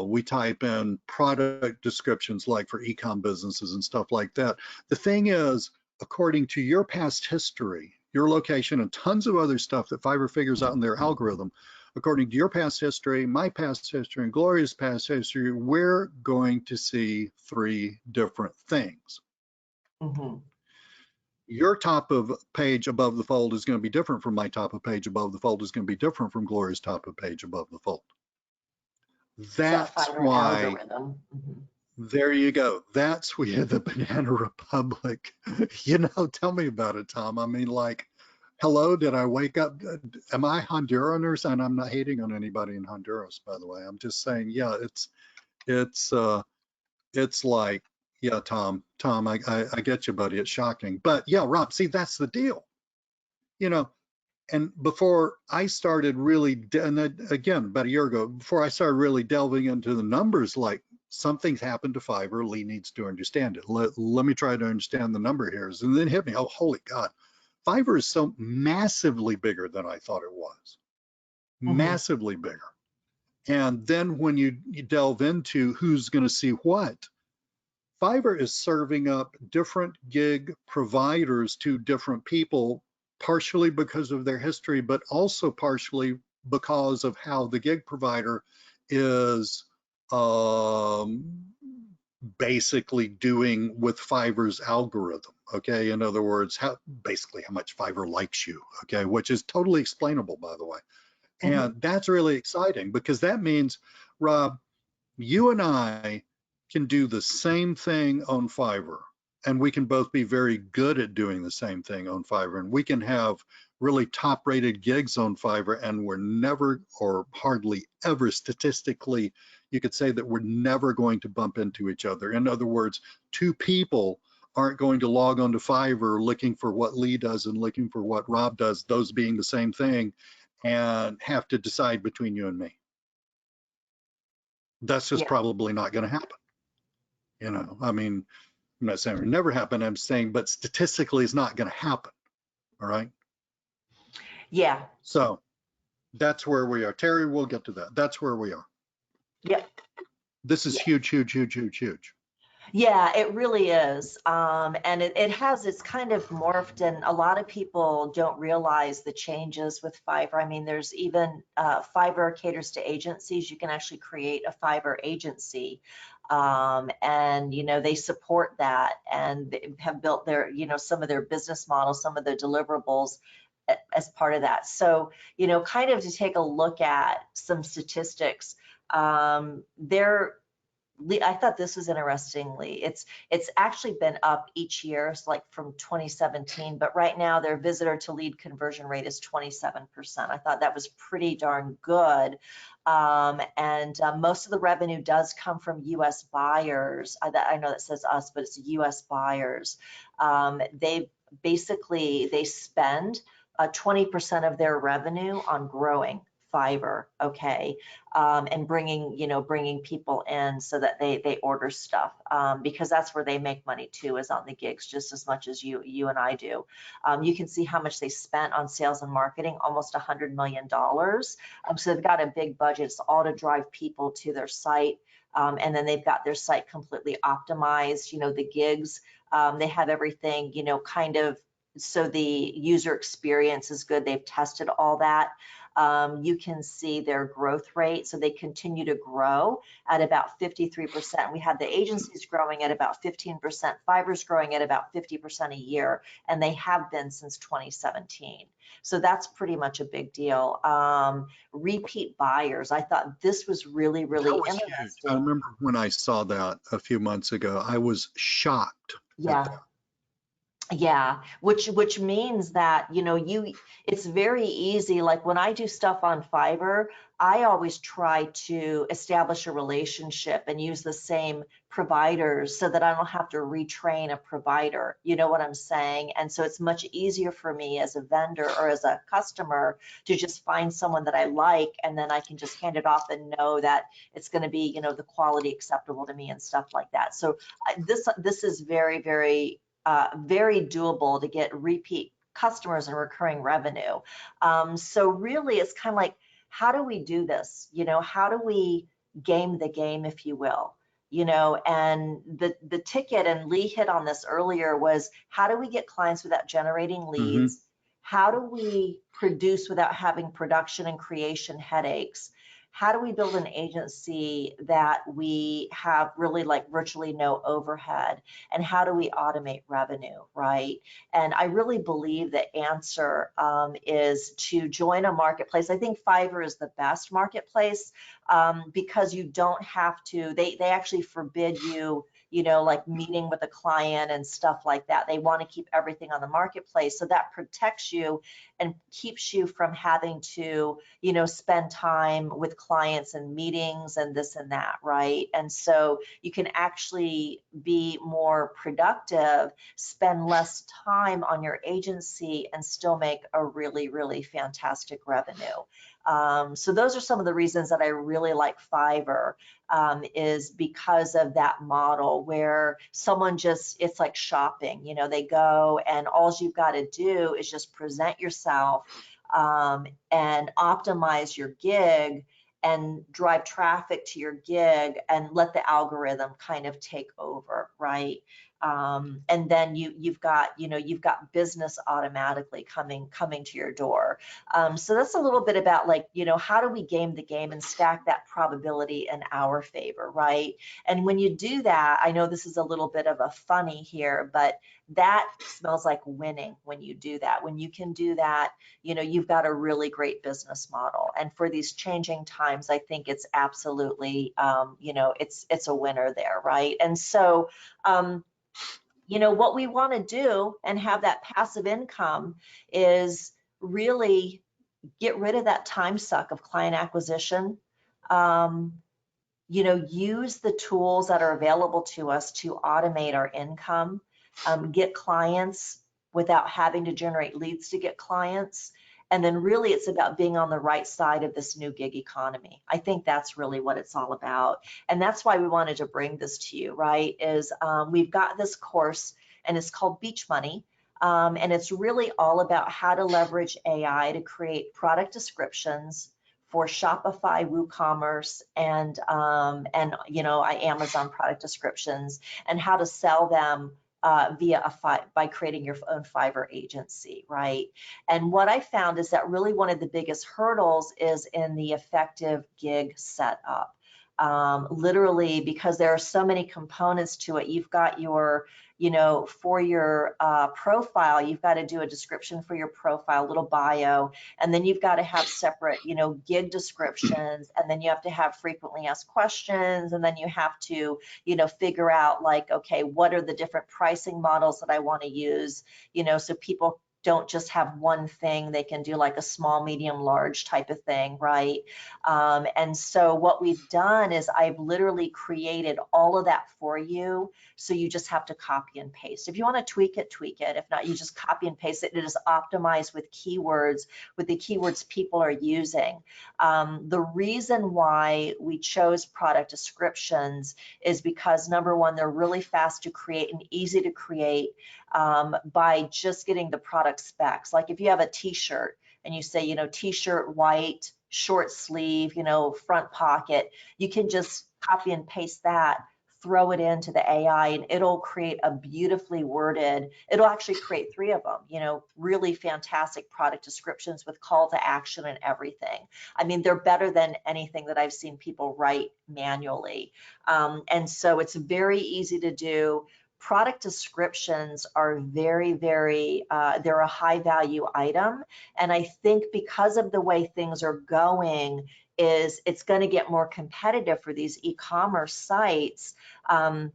We type in product descriptions like for e-com businesses and stuff like that. The thing is, according to your past history, your location, and tons of other stuff that Fiverr figures out in their algorithm, according to your past history, my past history, and Gloria's past history, we're going to see three different things. Mm-hmm. Your top of page above the fold is going to be different from my top of page above the fold is going to be different from Gloria's top of page above the fold. It's that That's Fiverr why, algorithm. Mm-hmm. there you go. That's where the Banana Republic, you know, tell me about it, Tom. I mean, like, hello, did I wake up? Am I Honduran? And I'm not hating on anybody in Honduras, by the way. I'm just saying, yeah, it's, uh, it's like, yeah, Tom, I get you, buddy. It's shocking. But yeah, Rob, see, that's the deal. You know, and before I started really, and again, about a year ago, before I started really delving into the numbers, like something's happened to Fiverr, Lee needs to understand it. Let me try to understand the number here. And then hit me, oh, holy God. Fiverr is so massively bigger than I thought it was, Mm-hmm. massively bigger. And then when you delve into who's going to see what, Fiverr is serving up different gig providers to different people, partially because of their history, but also partially because of how the gig provider is um, basically doing with Fiverr's algorithm. Okay, in other words, basically how much Fiverr likes you. Okay, which is totally explainable, by the way. Mm-hmm. And that's really exciting because that means, Rob, you and I can do the same thing on Fiverr, and we can both be very good at doing the same thing on Fiverr, and we can have really top rated gigs on Fiverr, and we're never or hardly ever statistically, you could say that we're never going to bump into each other. In other words, two people aren't going to log onto Fiverr looking for what Lee does and looking for what Rob does, those being the same thing, and have to decide between you and me. That's just Yeah. probably not going to happen. You know, I mean, I'm not saying it never happen. I'm saying, but statistically, it's not going to happen. All right. Yeah. So that's where we are. Terry, we'll get to that. That's where we are. Yep. This is huge, huge, huge, huge, huge. Yeah, it really is. And it's kind of morphed, and a lot of people don't realize the changes with Fiverr. I mean, there's even Fiverr caters to agencies. You can actually create a Fiverr agency. And, they support that, and they have built their, some of their business models, some of the deliverables as part of that. So, kind of to take a look at some statistics, I thought this was interestingly, it's actually been up each year, so like from 2017, but right now their visitor to lead conversion rate is 27%. I thought that was pretty darn good. And most of the revenue does come from US buyers. I know that says us, but it's US buyers. They spend 20% of their revenue on growing Fiverr, okay, and bringing people in so that they order stuff, because that's where they make money too, is on the gigs, just as much as you and I do. You can see how much they spent on sales and marketing, almost $100 million. So they've got a big budget. It's all to drive people to their site, and then they've got their site completely optimized. The gigs, they have everything, kind of, so the user experience is good. They've tested all that. You can see their growth rate. So they continue to grow at about 53%. We have the agencies growing at about 15%. Fiverr's growing at about 50% a year, and they have been since 2017. So that's pretty much a big deal. Repeat buyers. I thought this was really, really interesting. Huge. I remember when I saw that a few months ago, I was shocked at that. Yeah, which means that, it's very easy. Like when I do stuff on Fiverr, I always try to establish a relationship and use the same providers so that I don't have to retrain a provider. You know what I'm saying? And so it's much easier for me as a vendor or as a customer to just find someone that I like, and then I can just hand it off and know that it's going to be, the quality acceptable to me and stuff like that. So this is very, very very doable to get repeat customers and recurring revenue. So really, it's kind of like, how do we do this? How do we game the game, if you will? And the ticket, and Lee hit on this earlier, was how do we get clients without generating leads? How do we produce without having production and creation headaches? How do we build an agency that we have really like virtually no overhead? And how do we automate revenue, right? And I really believe the answer is to join a marketplace. I think Fiverr is the best marketplace because you don't have to, they actually forbid you, like meeting with a client and stuff like that. They want to keep everything on the marketplace. So that protects you and keeps you from having to, spend time with clients and meetings and this and that, right? And so you can actually be more productive, spend less time on your agency, and still make a really, really fantastic revenue. So those are some of the reasons that I really like Fiverr, is because of that model where someone it's like shopping, they go, and all you've got to do is just present yourself and optimize your gig and drive traffic to your gig and let the algorithm kind of take over, right? And then you've got business automatically coming to your door. So that's a little bit about like, how do we game the game and stack that probability in our favor, right? And when you do that, I know this is a little bit of a funny here, but that smells like winning when you do that. When you can do that, you've got a really great business model. And for these changing times, I think it's absolutely, it's a winner there, right? And so, what we want to do and have that passive income is really get rid of that time suck of client acquisition. Use the tools that are available to us to automate our income, get clients without having to generate leads to get clients, And then really it's about being on the right side of this new gig economy. I think that's really what it's all about. And that's why we wanted to bring this to you, right? Is we've got this course and it's called Beach Money. And it's really all about how to leverage AI to create product descriptions for Shopify, WooCommerce, and Amazon product descriptions, and how to sell them by creating your own Fiverr agency, right? And what I found is that really one of the biggest hurdles is in the effective gig setup. Literally, because there are so many components to it. You've got your, for your profile, you've got to do a description for your profile, a little bio, and then you've got to have separate, gig descriptions, and then you have to have frequently asked questions, and then you have to, figure out like, okay, what are the different pricing models that I want to use, so people don't just have one thing, they can do like a small, medium, large type of thing, right? And so what we've done is I've literally created all of that for you. So you just have to copy and paste. If you want to tweak it, tweak it. If not, you just copy and paste it. It is optimized with keywords, with the keywords people are using. The reason why we chose product descriptions is because, number one, they're really fast to create and easy to create by just getting the product specs. Like if you have a t-shirt and you say, t-shirt white, short sleeve, front pocket, you can just copy and paste that, throw it into the AI, and it'll create a beautifully worded, it'll actually create 3 of them, really fantastic product descriptions with call to action and everything. I mean, they're better than anything that I've seen people write manually. And so it's very easy to do. Product descriptions are very, very, they're a high value item. And I think because of the way things are going, is it's going to get more competitive for these e-commerce sites. They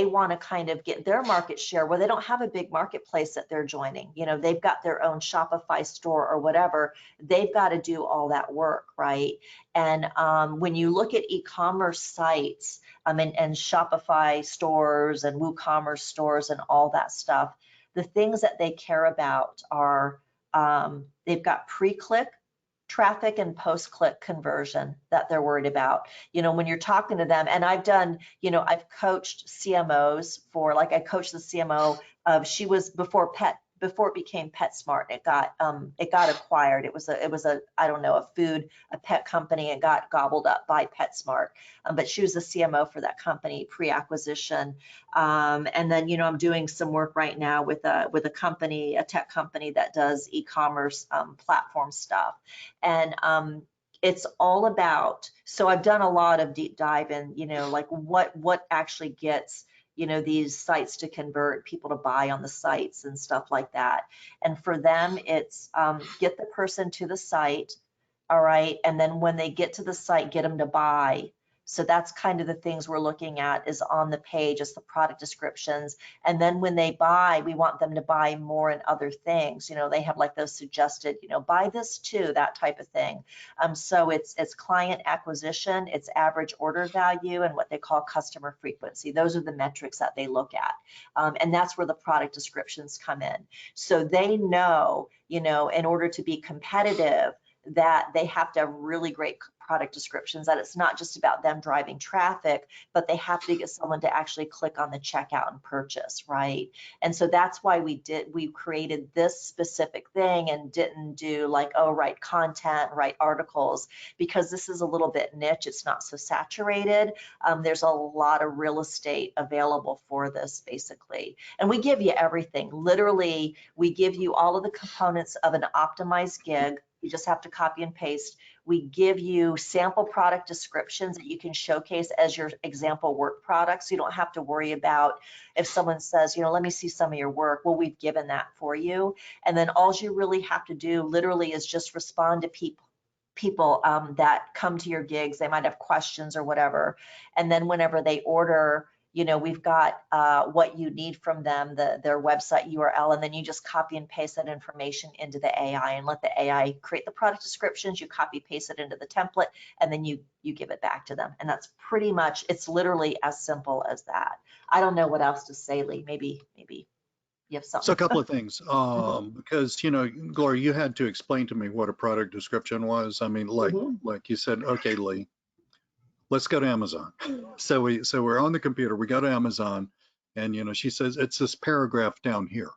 want to kind of get their market share where they don't have a big marketplace that they're joining. They've got their own Shopify store or whatever. They've got to do all that work, right? And when you look at e-commerce sites, and Shopify stores and WooCommerce stores and all that stuff, the things that they care about are they've got pre-click traffic and post-click conversion that they're worried about. When you're talking to them, and I've done, I've coached CMOs for, like I coached the CMO of, she was before it became PetSmart, it got acquired. It was a I don't know, a pet company, and got gobbled up by PetSmart. But she was the CMO for that company pre-acquisition. And then, I'm doing some work right now with a company, a tech company that does e-commerce platform stuff. And it's all about, so I've done a lot of deep dive in, like what actually gets these sites to convert, people to buy on the sites and stuff like that. And for them, it's get the person to the site, all right, and then when they get to the site, get them to buy. So that's kind of the things we're looking at is on the page, is the product descriptions. And then when they buy, we want them to buy more and other things. They have like those suggested, buy this too, that type of thing. So it's client acquisition, it's average order value, and what they call customer frequency. Those are the metrics that they look at. And that's where the product descriptions come in. So they know, in order to be competitive, that they have to have really great product descriptions, that it's not just about them driving traffic, but they have to get someone to actually click on the checkout and purchase, right? And so that's why we created this specific thing and didn't do like, write content, write articles, because this is a little bit niche. It's not so saturated. There's a lot of real estate available for this, basically. And we give you everything. Literally, we give you all of the components of an optimized gig. You just have to copy and paste. We give you sample product descriptions that you can showcase as your example work products. You don't have to worry about if someone says, let me see some of your work. Well, we've given that for you. And then all you really have to do literally is just respond to people that come to your gigs. They might have questions or whatever. And then whenever they order, we've got what you need from them, their website URL, and then you just copy and paste that information into the AI and let the AI create the product descriptions. You copy paste it into the template, and then you give it back to them. And that's pretty much, it's literally as simple as that. I don't know what else to say, Lee. Maybe You have So a something. couple of things, because, you know, Gloria, you had to explain to me what a product description was. I mean, like you said, okay, Lee, let's go to Amazon. So we're on the computer, we go to Amazon, and, you know, she says, it's this paragraph down here,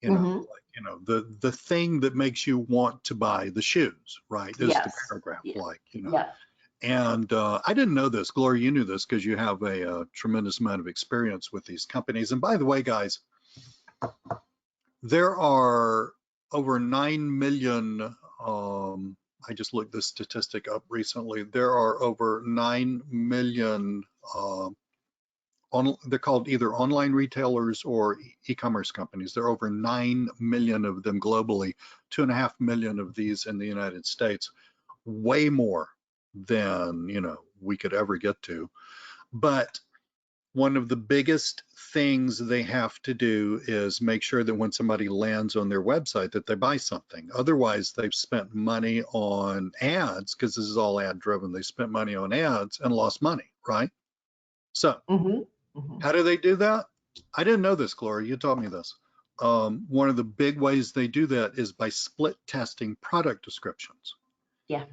you know, like, you know, the thing that makes you want to buy the shoes, right, is the Yes. paragraph, Yeah. like, you know. Yeah. And I didn't know this. Gloria, you knew this because you have a tremendous amount of experience with these companies. And by the way, guys, there are over 9 million, I just looked this statistic up recently. There are over 9 million, they're called either online retailers or e-commerce companies. There are over 9 million of them globally, 2.5 million of these in the United States, way more than, you know, we could ever get to. But one of the biggest things they have to do is make sure that when somebody lands on their website that they buy something. Otherwise, they've spent money on ads, because this is all ad driven. They spent money on ads and lost money, right? So how do they do that? I didn't know this, Gloria. You taught me this. One of the big ways they do that is by split testing product descriptions. Yeah.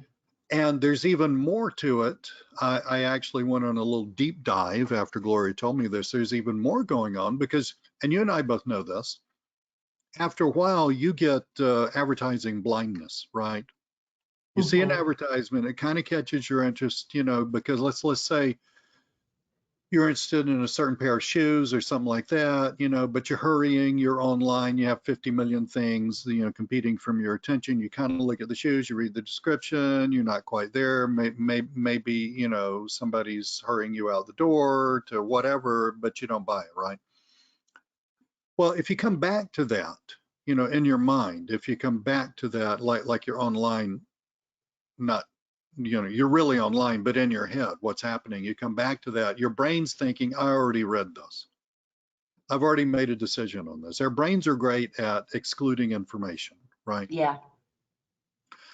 And there's even more to it. I actually went on a little deep dive after Gloria told me this. There's even more going on because, and you and I both know this, after a while you get advertising blindness, right? You see an advertisement, it kind of catches your interest, you know, because let's say you're interested in a certain pair of shoes or something like that, you know, but you're hurrying, you're online, you have 50 million things, you know, competing from your attention. You kind of look at the shoes, you read the description, you're not quite there. Maybe, you know, somebody's hurrying you out the door to whatever, but you don't buy it, right? Well, if you come back to that, you know, in your mind, if you come back to that, like you're online, not, you know, you're really online, but in your head, what's happening? You come back to that, your brain's thinking, I already read this. I've already made a decision on this. Our brains are great at excluding information, right? Yeah.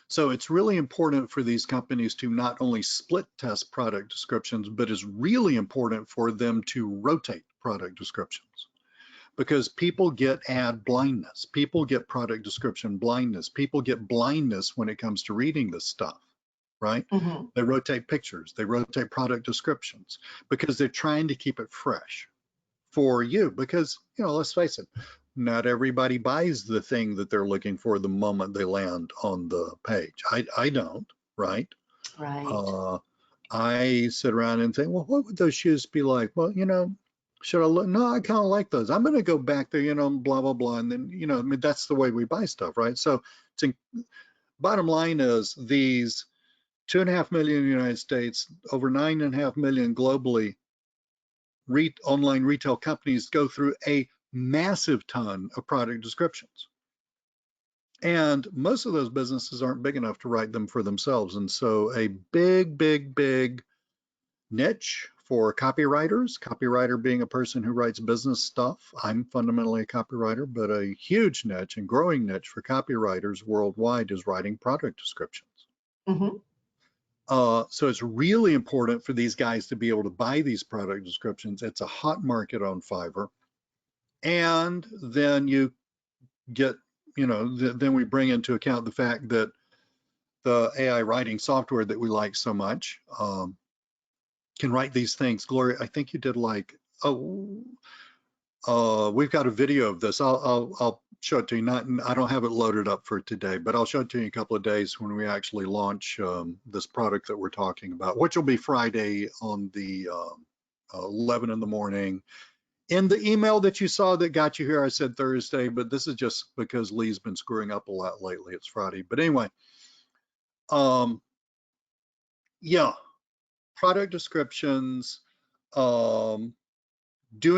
So it's really important for these companies to not only split test product descriptions, but it's really important for them to rotate product descriptions, because people get ad blindness. People get product description blindness. People get blindness when it comes to reading this stuff, right? They rotate pictures, they rotate product descriptions because they're trying to keep it fresh for you. Because, you know, let's face it, not everybody buys the thing that they're looking for the moment they land on the page. I don't, right? Right. I sit around and think, well, what would those shoes be like? Well, you know, should I look? No, I kind of like those. I'm going to go back there, you know, blah, blah, blah. And then, you know, I mean, that's the way we buy stuff, right? So bottom line is these 2.5 million in the United States, over 9.5 million globally, online retail companies go through a massive ton of product descriptions. And most of those businesses aren't big enough to write them for themselves. And so a big, big, big niche for copywriters, copywriter being a person who writes business stuff. I'm fundamentally a copywriter, but a huge niche and growing niche for copywriters worldwide is writing product descriptions. So it's really important for these guys to be able to buy these product descriptions. It's a hot market on Fiverr. And then you get, you know, then we bring into account the fact that the AI writing software that we like so much can write these things. Gloria, I think you did like, we've got a video of this. I'll show it to you. I don't have it loaded up for today, but I'll show it to you in a couple of days when we actually launch this product that we're talking about, which will be Friday on the 11 in the morning. In the email that you saw that got you here, I said Thursday, but this is just because Lee's been screwing up a lot lately. It's Friday. But anyway, yeah, product descriptions, doing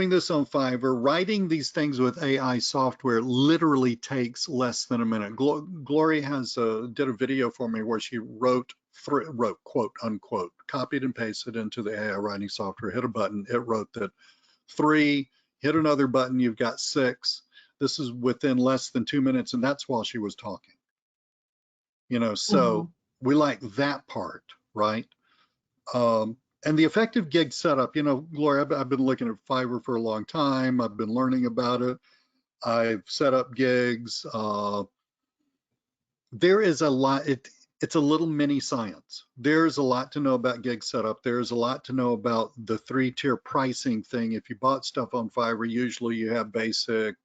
this on Fiverr, writing these things with AI software literally takes less than a minute. Gloria did a video for me where she wrote quote unquote, copied and pasted into the AI writing software, hit a button, it wrote that 3, hit another button, you've got 6. This is within less than 2 minutes, and that's while she was talking. You know, so we like that part, right? And the effective gig setup, you know, Gloria, I've been looking at Fiverr for a long time. I've been learning about it. I've set up gigs. There is a lot. It's a little mini science. There's a lot to know about gig setup. There's a lot to know about the 3-tier pricing thing. If you bought stuff on Fiverr, usually you have basic,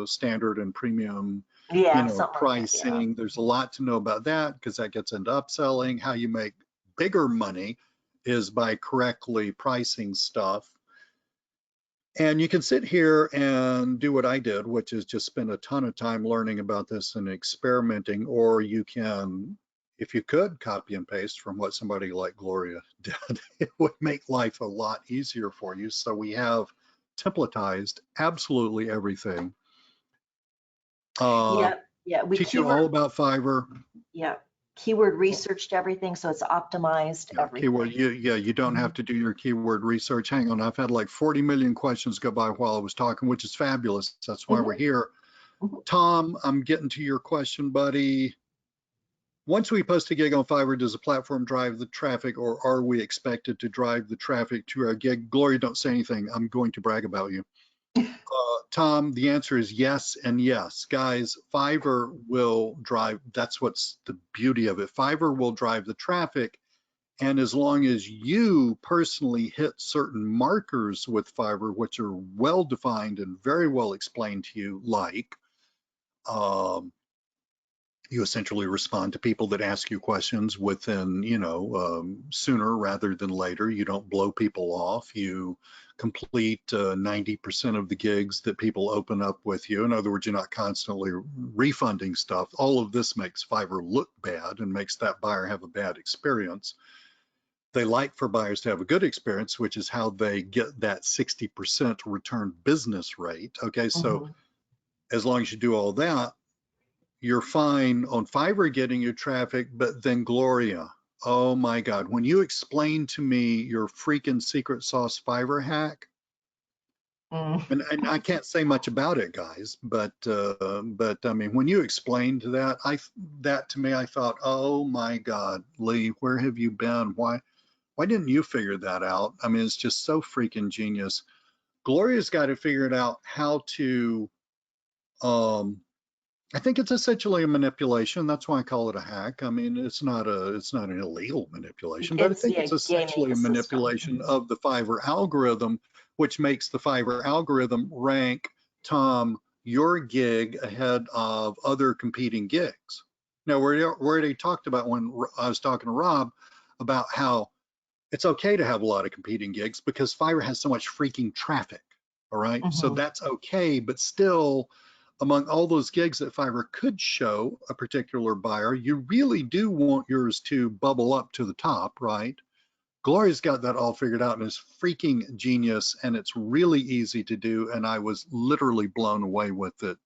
standard, and premium, Yeah, something like that. Yeah. pricing. There's a lot to know about that because that gets into upselling. How you make bigger money is by correctly pricing stuff. And you can sit here and do what I did, which is just spend a ton of time learning about this and experimenting, or you can, if you could copy and paste from what somebody like Gloria did, it would make life a lot easier for you. So we have templatized absolutely everything. Yeah, yeah. We Teach you all keyword, about Fiverr. yeah, keyword researched everything, so it's optimized Yeah, keyword. everything. You don't Mhm. have to do your keyword research. Hang on, I've had like 40 million questions go by while I was talking, which is fabulous. That's why we're Mhm. here. Mhm. Tom, I'm getting to your question, buddy. Once we post a gig on Fiverr, does the platform drive the traffic, or are we expected to drive the traffic to our gig? Gloria, don't say anything. I'm going to brag about you. Tom, the answer is yes and yes. Guys, Fiverr will drive, that's what's the beauty of it. Fiverr will drive the traffic. And as long as you personally hit certain markers with Fiverr, which are well defined and very well explained to you, like um, you essentially respond to people that ask you questions within, sooner rather than later. You don't blow people off. You complete 90% of the gigs that people open up with you. In other words, you're not constantly refunding stuff. All of this makes Fiverr look bad and makes that buyer have a bad experience. They like for buyers to have a good experience, which is how they get that 60% return business rate. Okay, so Mhm. as long as you do all that, you're fine on Fiverr getting your traffic. But then Gloria, oh my God, when you explain to me your freaking secret sauce Fiverr hack, Mm. and I can't say much about it, guys, but I mean, when you explained that, that to me, I thought, oh my God, Lee, where have you been? Why didn't you figure that out? I mean, it's just so freaking genius. Gloria's got to figure it out how to um, I think it's essentially a manipulation. That's why I call it a hack. I mean, it's not an illegal manipulation, but I It's, think yeah, it's gaming essentially the a system. manipulation Mhm. of the Fiverr algorithm, which makes the Fiverr algorithm rank, Tom, your gig ahead of other competing gigs. Now, we already talked about, when I was talking to Rob, about how it's okay to have a lot of competing gigs because Fiverr has so much freaking traffic. All right. So Mhm. that's okay. But still, among all those gigs that Fiverr could show a particular buyer, you really do want yours to bubble up to the top, right? Gloria's got that all figured out and is freaking genius. And it's really easy to do. And I was literally blown away with it.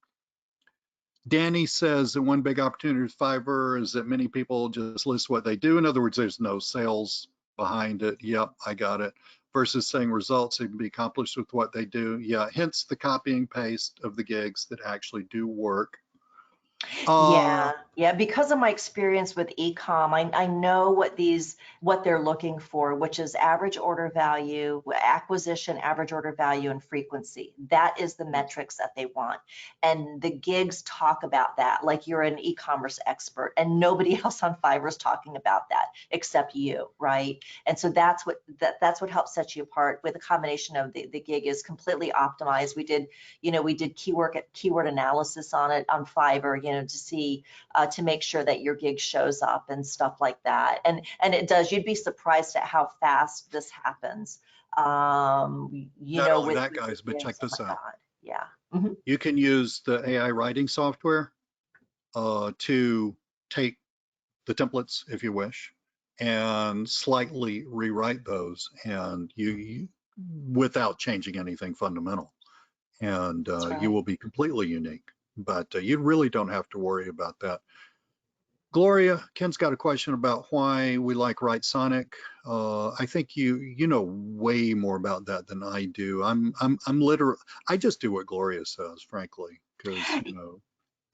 Danny says that one big opportunity with Fiverr is that many people just list what they do. In other words, there's no sales behind it. Yep, I got it. Versus saying results that can be accomplished with what they do. Yeah, hence the copying paste of the gigs that actually do work. Uh, Yeah, yeah. Because of my experience with e-com, I know what they're looking for, which is average order value, acquisition, average order value, and frequency. That is the metrics that they want. And the gigs talk about that, like you're an e-commerce expert, and nobody else on Fiverr is talking about that except you, right? And so that's what helps set you apart. With a combination of the gig is completely optimized. We did keyword analysis on it on Fiverr, to see to make sure that your gig shows up and stuff like that. And it does. You'd be surprised at how fast this happens. Not only With that, the guys, but gigs. check Oh this my out. God. Yeah. Mhm. You can use the AI writing software to take the templates, if you wish, and slightly rewrite those, and you without changing anything fundamental, and That's you right. will be completely unique. But you really don't have to worry about that. Gloria, Ken's got a question about why we like Write Sonic. I think you know way more about that than I do. I'm literally, I just do what Gloria says, frankly, because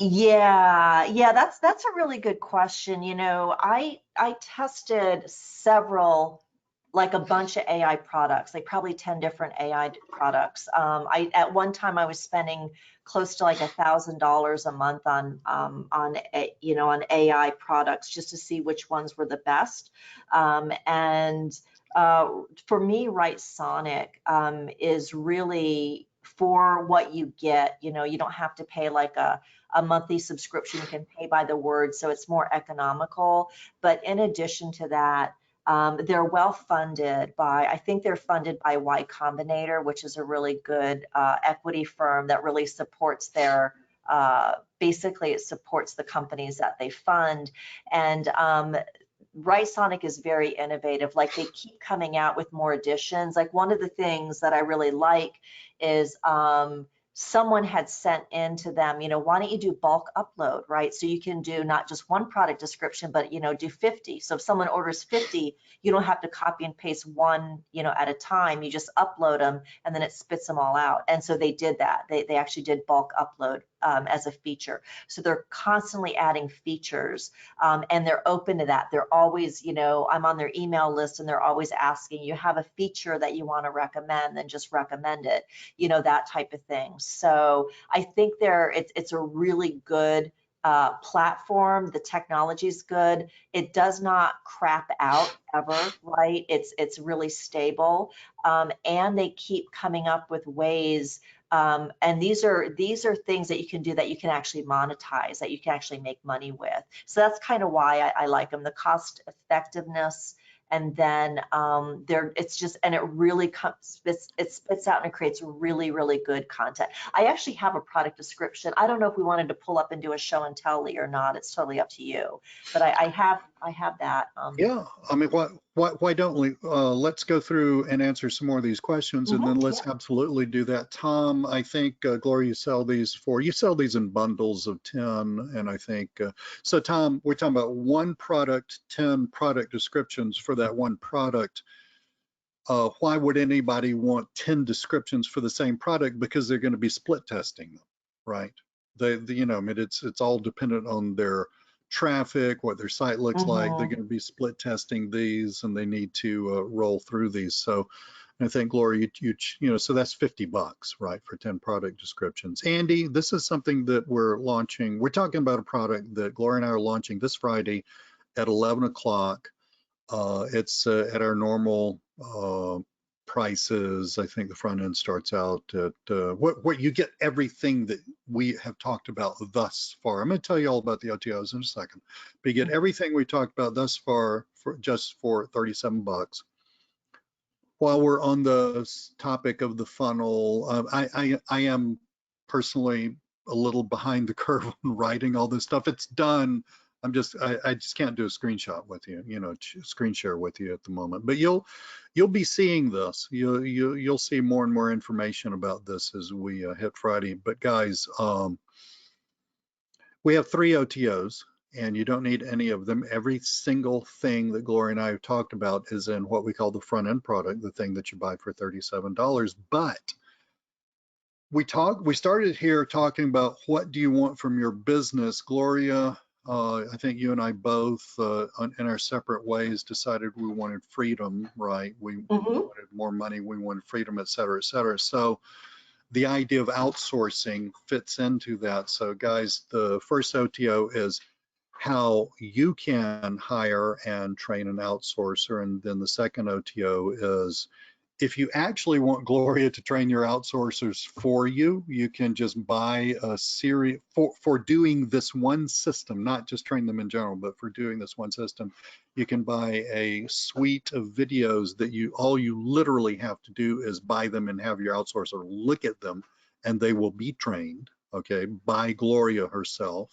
Yeah, yeah, that's a really good question. I tested several. like a bunch of AI products, like probably 10 different AI products. At one time I was spending close to like $1,000 a month on AI products just to see which ones were the best. For me, Write Sonic is really for what you get. You know, you don't have to pay like a monthly subscription. You can pay by the word, so it's more economical. But in addition to that, they're well funded by, I think they're funded by Y Combinator, which is a really good equity firm that really supports their, basically it supports the companies that they fund. And Write Sonic is very innovative. Like they keep coming out with more editions. Like one of the things that I really like is someone had sent in to them, you know, why don't you do bulk upload, right? So you can do not just one product description, but, you know, do 50. So if someone orders 50, you don't have to copy and paste one, you know, at a time. You just upload them and then it spits them all out. And so they did that. They actually did bulk upload as a feature. So they're constantly adding features and they're open to that. They're always, you know, I'm on their email list and they're always asking, you have a feature that you want to recommend, then just recommend it, you know, that type of thing. So I think it's a really good platform. The technology is good. It does not crap out ever, right? It's really stable, and they keep coming up with ways. And these are things that you can do that you can actually monetize, that you can actually make money with. So that's kind of why I like them. The cost effectiveness, and then it's just, and it really it spits out and it creates really, really good content. I actually have a product description. I don't know if we wanted to pull up and do a show and tell, Lee, or not. It's totally up to you. But I have that. Yeah, I mean, why don't we, let's go through and answer some more of these questions, and then let's absolutely do that. Tom, I think, Gloria, you sell these in bundles of 10, and I think, so Tom, we're talking about one product, 10 product descriptions for that one product. Why would anybody want 10 descriptions for the same product? Because they're going to be split testing them, right? You know, I mean, it's all dependent on their traffic, what their site looks like. They're going to be split testing these, and they need to roll through these. So I think, Gloria, you know, so that's $50, right, for 10 product descriptions. Andy, this is something that we're launching. We're talking about a product that Gloria and I are launching this Friday at 11 o'clock. It's at our normal prices. I think the front end starts out at what you get everything that we have talked about thus far. I'm going to tell you all about the OTOs in a second, but you get everything we talked about thus far for just for $37. While we're on the topic of the funnel, I am personally a little behind the curve on writing all this stuff. It's done. I just can't do a screenshot with you, you know, screen share with you at the moment. But you'll be seeing this. You'll see more and more information about this as we hit Friday. But guys, we have 3 OTOs, and you don't need any of them. Every single thing that Gloria and I have talked about is in what we call the front end product, the thing that you buy for $37. But we started here talking about what do you want from your business. Gloria, I think you and I both, in our separate ways, decided we wanted freedom, right? We wanted more money, we wanted freedom, et cetera, et cetera. So the idea of outsourcing fits into that. So guys, the first OTO is how you can hire and train an outsourcer. And then the second OTO is if you actually want Gloria to train your outsourcers for you, you can just buy a series for doing this one system, not just train them in general, but for doing this one system, you can buy a suite of videos that all you literally have to do is buy them and have your outsourcer look at them, and they will be trained, okay, by Gloria herself.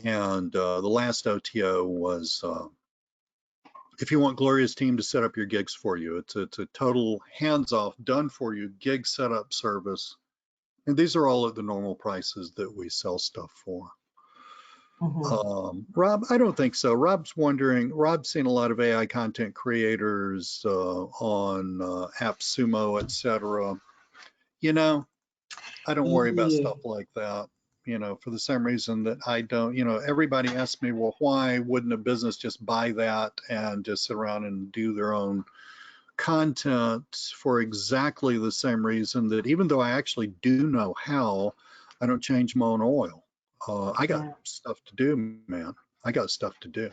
And the last OTO was if you want Gloria's team to set up your gigs for you. It's a total hands-off, done-for-you gig setup service. And these are all at the normal prices that we sell stuff for. Rob, I don't think so. Rob's wondering, Rob's seen a lot of AI content creators on AppSumo, etc. You know, I don't worry about stuff like that. for the same reason that I don't, everybody asks me, well, why wouldn't a business just buy that and just sit around and do their own content, for exactly the same reason that even though I actually do know how, I don't change my own oil. I got stuff to do, man. I got stuff to do.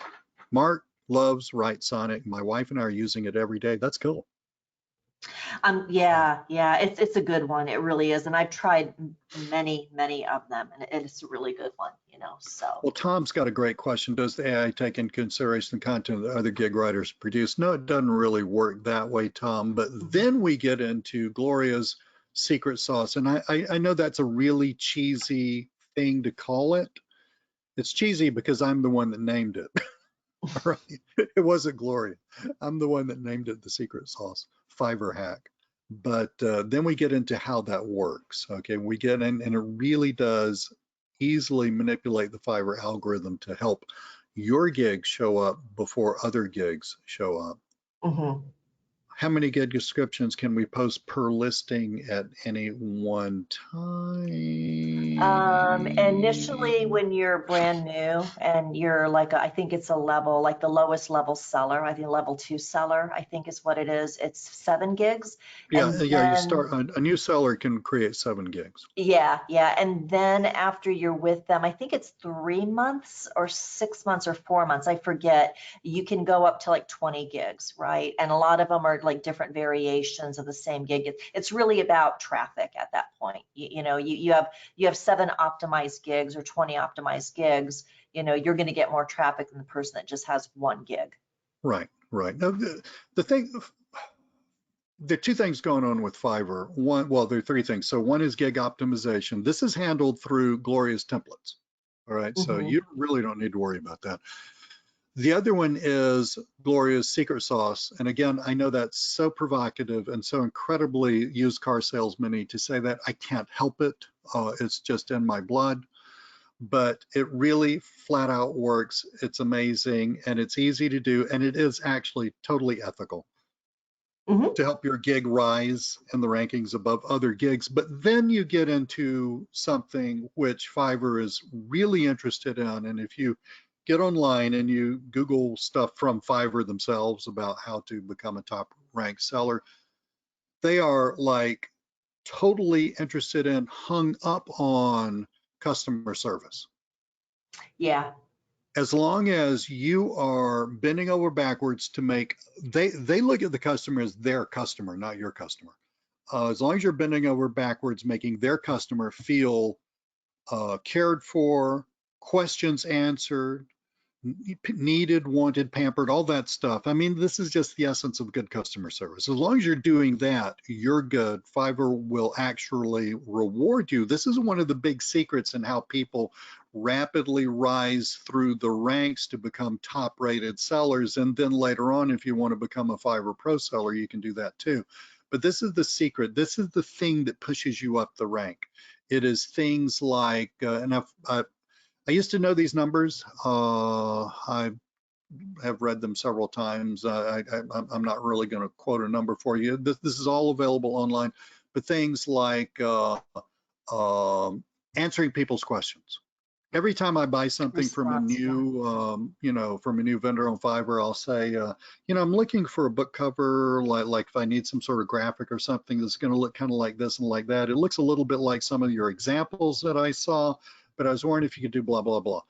Mark loves Write Sonic. My wife and I are using it every day. That's cool. Yeah, it's a good one. It really is. And I've tried many of them, and it's a really good one, so. Well, Tom's got a great question. Does the AI take into consideration the content that other gig writers produce? No, it doesn't really work that way, Tom. But then we get into Gloria's secret sauce. And I know that's a really cheesy thing to call it. It's cheesy because I'm the one that named it. All right. It wasn't Gloria. I'm the one that named it the secret sauce, Fiverr hack. But then we get into how that works. Okay, we get in, and it really does easily manipulate the Fiverr algorithm to help your gig show up before other gigs show up. Mm-hmm. How many gig descriptions can we post per listing at any one time? Initially, when you're brand new and you're like, I think it's a level, like the lowest level seller, I think level 2 seller, I think is what it is. It's 7 gigs. Yeah, And yeah. You then, start a new seller can create 7 gigs. yeah. And then after you're with them, I think it's 3 months or 6 months or 4 months, I forget, you can go up to like 20 gigs, right? And a lot of them are like different variations of the same gig. It's really about traffic at that point. You have 7 optimized gigs or 20 optimized gigs, you're going to get more traffic than the person that just has 1 gig. Right. Now, the thing, there are 2 things going on with Fiverr. Well, there are 3 things. So one is gig optimization. This is handled through Gloria's templates. All right. So you really don't need to worry about that. The other one is Gloria's secret sauce. And again, I know that's so provocative and so incredibly used car salesman-y to say that. I can't help it. It's just in my blood. But it really flat out works. It's amazing and it's easy to do. And it is actually totally ethical to help your gig rise in the rankings above other gigs. But then you get into something which Fiverr is really interested in. And if you get online and you Google stuff from Fiverr themselves about how to become a top ranked seller, they are like totally interested in, hung up on customer service. Yeah. As long as you are bending over backwards to make, they look at the customer as their customer, not your customer. As long as you're bending over backwards, making their customer feel cared for, questions answered, needed, wanted, pampered, all that stuff. I mean, this is just the essence of good customer service. As long as you're doing that, you're good. Fiverr will actually reward you. This is one of the big secrets in how people rapidly rise through the ranks to become top rated sellers. And then later on, if you want to become a Fiverr Pro seller, you can do that too. But this is the secret. This is the thing that pushes you up the rank. It is things like, and I used to know these numbers. I have read them several times. I'm not really going to quote a number for you. This is all available online. But things like answering people's questions. Every time I buy something from a new, from a new vendor on Fiverr, I'll say, I'm looking for a book cover, like if I need some sort of graphic or something that's going to look kind of like this and like that. It looks a little bit like some of your examples that I saw, but I was wondering if you could do blah, blah, blah.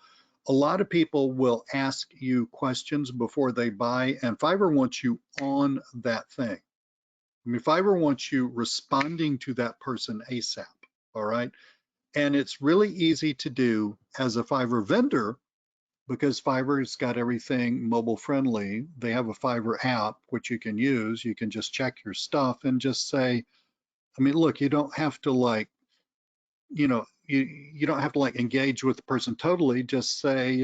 A lot of people will ask you questions before they buy, and Fiverr wants you on that thing. I mean, Fiverr wants you responding to that person ASAP, all right? And it's really easy to do as a Fiverr vendor because Fiverr's got everything mobile friendly. They have a Fiverr app, which you can use. You can just check your stuff and just say, I mean, look, you don't have to like, you don't have to like engage with the person totally. Just say,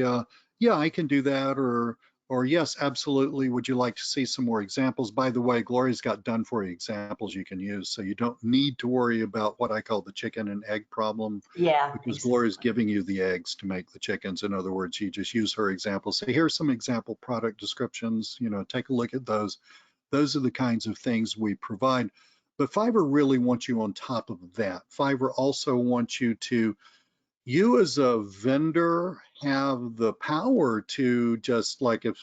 yeah, I can do that, or yes, absolutely. Would you like to see some more examples? By the way, Gloria's got done for you examples you can use, so you don't need to worry about what I call the chicken and egg problem. Yeah, because exactly. Gloria's giving you the eggs to make the chickens. In other words, you just use her examples. Say, here's some example product descriptions. Take a look at those. Those are the kinds of things we provide. But Fiverr really wants you on top of that. Fiverr also wants you to you as a vendor have the power to just like, if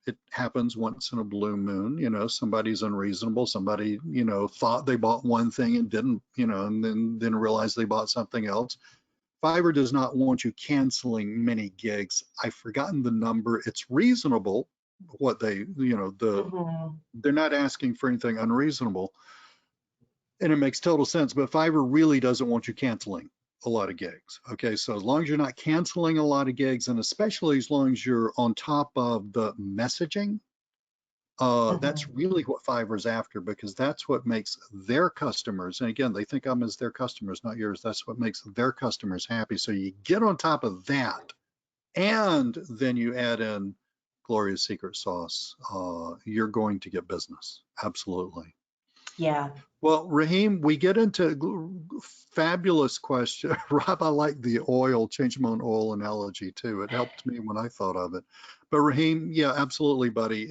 it happens once in a blue moon, you know, somebody's unreasonable, somebody, you know, thought they bought one thing and didn't, you know, and then realized they bought something else. Fiverr does not want you canceling many gigs. I've forgotten the number. It's reasonable what they, you know, they're not asking for anything unreasonable. And it makes total sense, but Fiverr really doesn't want you canceling a lot of gigs. Okay, so as long as you're not canceling a lot of gigs, and especially as long as you're on top of the messaging, that's really what Fiverr's after, because that's what makes their customers, and again, they think I'm as their customers, not yours. That's what makes their customers happy. So you get on top of that, and then you add in Gloria's secret sauce, you're going to get business. Absolutely. Yeah. Well, Raheem, we get into fabulous question. Rob, I like the oil, change my own oil analogy too. It helped me when I thought of it. But Raheem, yeah, absolutely, buddy.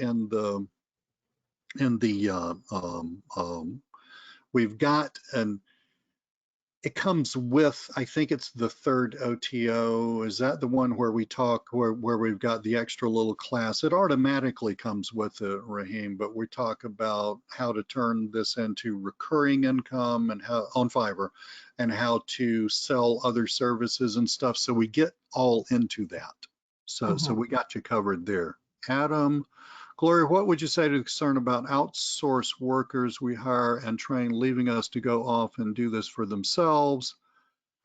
We've got, and it comes with, I think it's the third OTO. Is that the one where we talk, where we've got the extra little class? It automatically comes with it, Raheem, but we talk about how to turn this into recurring income and how on Fiverr, and how to sell other services and stuff. So we get all into that. So we got you covered there. Adam, Gloria, what would you say to the concern about outsource workers we hire and train leaving us to go off and do this for themselves?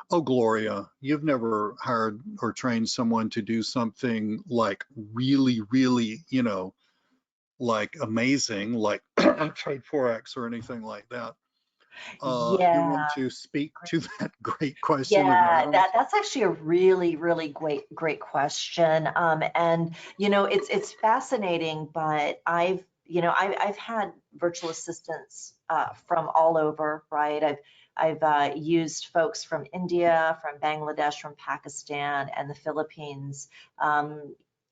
Oh, Gloria, you've never hired or trained someone to do something like really, really, you know, like amazing, like trade Forex or anything like that. You Yeah. want to speak to that great question of Yeah, Adam's? that's actually a really, really great question. And you know, it's fascinating, but I've had virtual assistants from all over, right? I've used folks from India, from Bangladesh, from Pakistan, and the Philippines.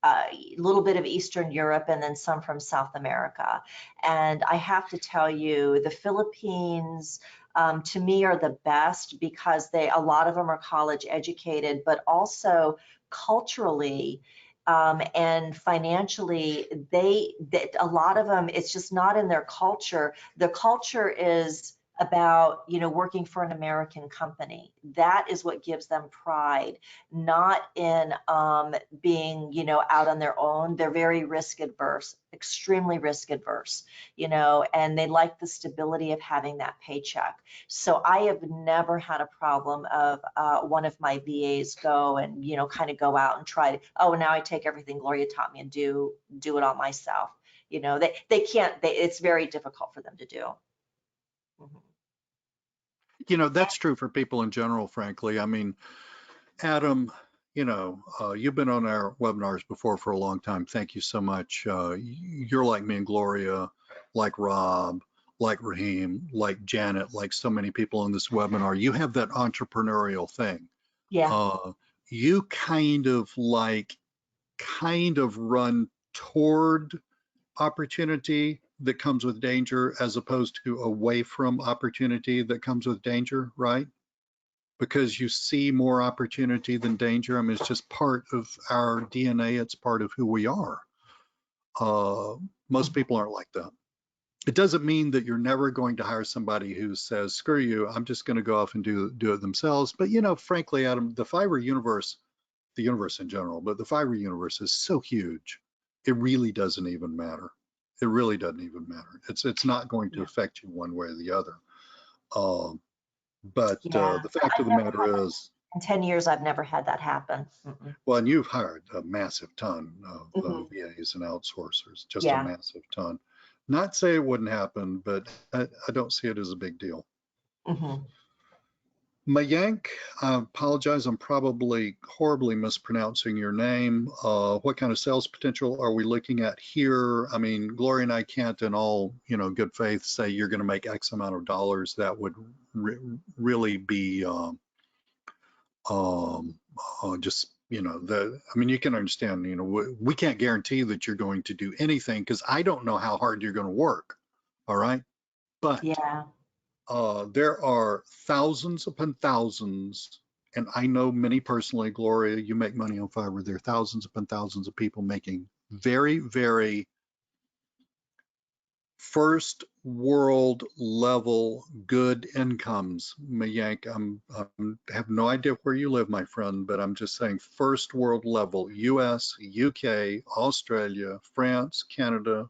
A little bit of Eastern Europe, and then some from South America. And I have to tell you, the Philippines, to me, are the best because a lot of them are college educated, but also culturally and financially, a lot of them, it's just not in their culture. The culture is about, you know, working for an American company. That is what gives them pride, not in being, you know, out on their own. They're very risk adverse, extremely risk adverse, you know, and they like the stability of having that paycheck. So I have never had a problem of one of my VAs go and, you know, kind of go out and try to, oh, now I take everything Gloria taught me and do it all myself. You know, they can't, it's very difficult for them to do. You know, that's true for people in general, frankly. I mean, Adam, you know, you've been on our webinars before for a long time. Thank you so much. You're like me and Gloria, like Rob, like Raheem, like Janet, like so many people in this webinar. You have that entrepreneurial thing. Yeah. You kind of run toward opportunity that comes with danger as opposed to away from opportunity that comes with danger, right? Because you see more opportunity than danger. I mean, it's just part of our DNA. It's part of who we are. Most people aren't like that. It doesn't mean that you're never going to hire somebody who says, screw you, I'm just going to go off and do it themselves. But, you know, frankly, Adam, the Fiverr universe, the universe in general, but the Fiverr universe is so huge, it really doesn't even matter. It really doesn't even matter. It's not going to affect you one way or the other. But Yeah. the fact of the matter is, In 10 years, I've never had that happen. well, and you've hired a massive ton of Mhm. VAs and outsourcers, just a Yeah. massive ton. Not say it wouldn't happen, but I don't see it as a big deal. Mhm. Mayank, I apologize, I'm probably horribly mispronouncing your name. What kind of sales potential are we looking at here? I mean, Gloria and I can't in all, you know, good faith say you're going to make X amount of dollars. That would really be just, you know, I mean, you can understand, you know, we can't guarantee that you're going to do anything because I don't know how hard you're going to work. All right. But Yeah. there are thousands upon thousands and I know many personally, Gloria, you make money on Fiverr. There are thousands upon thousands of people making very, very first world level good incomes. Mayank, I have no idea where you live, my friend, but I'm just saying first world level, US, UK, Australia, France, Canada,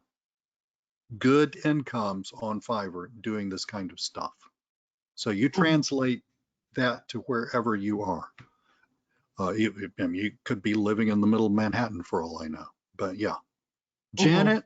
good incomes on Fiverr doing this kind of stuff. So you translate that to wherever you are. You could be living in the middle of Manhattan for all I know, but yeah. Janet,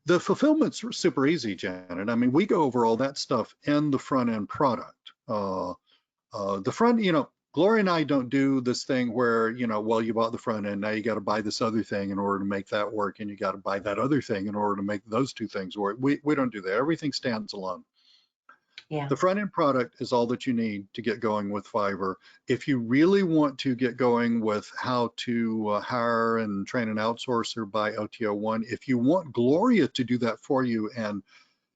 the fulfillment's super easy, Janet. I mean, we go over all that stuff in the front end product. The front, Gloria and I don't do this thing where, well, you bought the front end, now you got to buy this other thing in order to make that work, and you got to buy that other thing in order to make those two things work. We don't do that. Everything stands alone. Yeah. The front end product is all that you need to get going with Fiverr. If you really want to get going with how to hire and train an outsourcer by OTO1, if you want Gloria to do that for you, and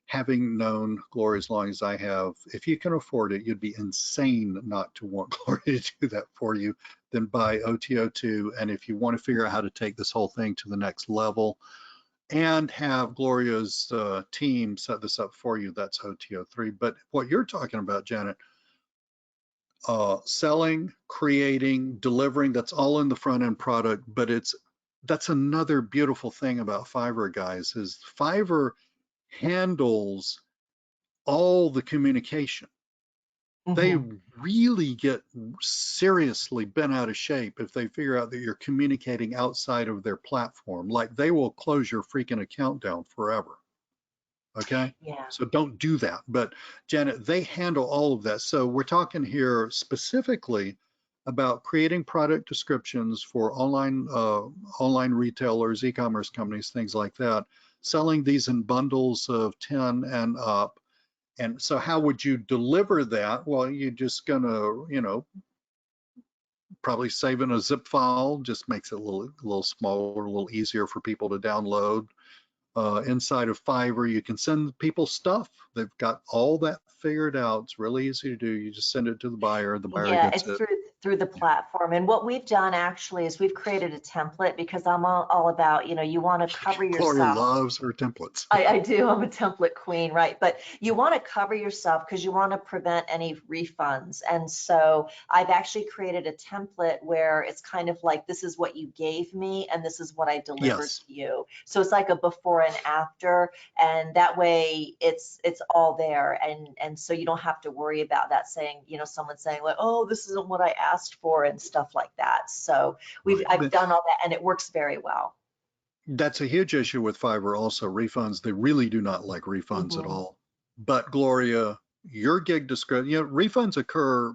having known Gloria as long as I have, if you can afford it, you'd be insane not to want Gloria to do that for you, then buy OTO2. And if you want to figure out how to take this whole thing to the next level and have Gloria's team set this up for you, that's OTO3. But what you're talking about, Janet, selling, creating, delivering, that's all in the front end product. But that's another beautiful thing about Fiverr, guys, is Fiverr handles all the communication. They really get seriously bent out of shape if they figure out that you're communicating outside of their platform. Like, they will close your freaking account down forever. Okay? Yeah. So don't do that. But Janet, they handle all of that. So we're talking here specifically about creating product descriptions for online retailers, e-commerce companies, things like that, selling these in bundles of 10 and up. And so how would you deliver that? Well, you're just gonna, probably save in a zip file, just makes it a little smaller, a little easier for people to download. Inside of Fiverr, you can send people stuff. They've got all that figured out. It's really easy to do. You just send it to the buyer Yeah, gets it's it. through the platform. And what we've done actually is we've created a template, because I'm all about, you want to cover Gloria yourself. loves her templates. I do. I'm a template queen, right? But you want to cover yourself because you want to prevent any refunds. And so I've actually created a template where it's kind of like, this is what you gave me and this is what I delivered Yes. to you. So it's like a before and after, and that way it's all there. And so you don't have to worry about that saying, someone saying like, oh, this isn't what I asked for and stuff like that. So I've done all that and it works very well. That's a huge issue with Fiverr also, refunds. They really do not like refunds at all. But Gloria, your gig description, refunds occur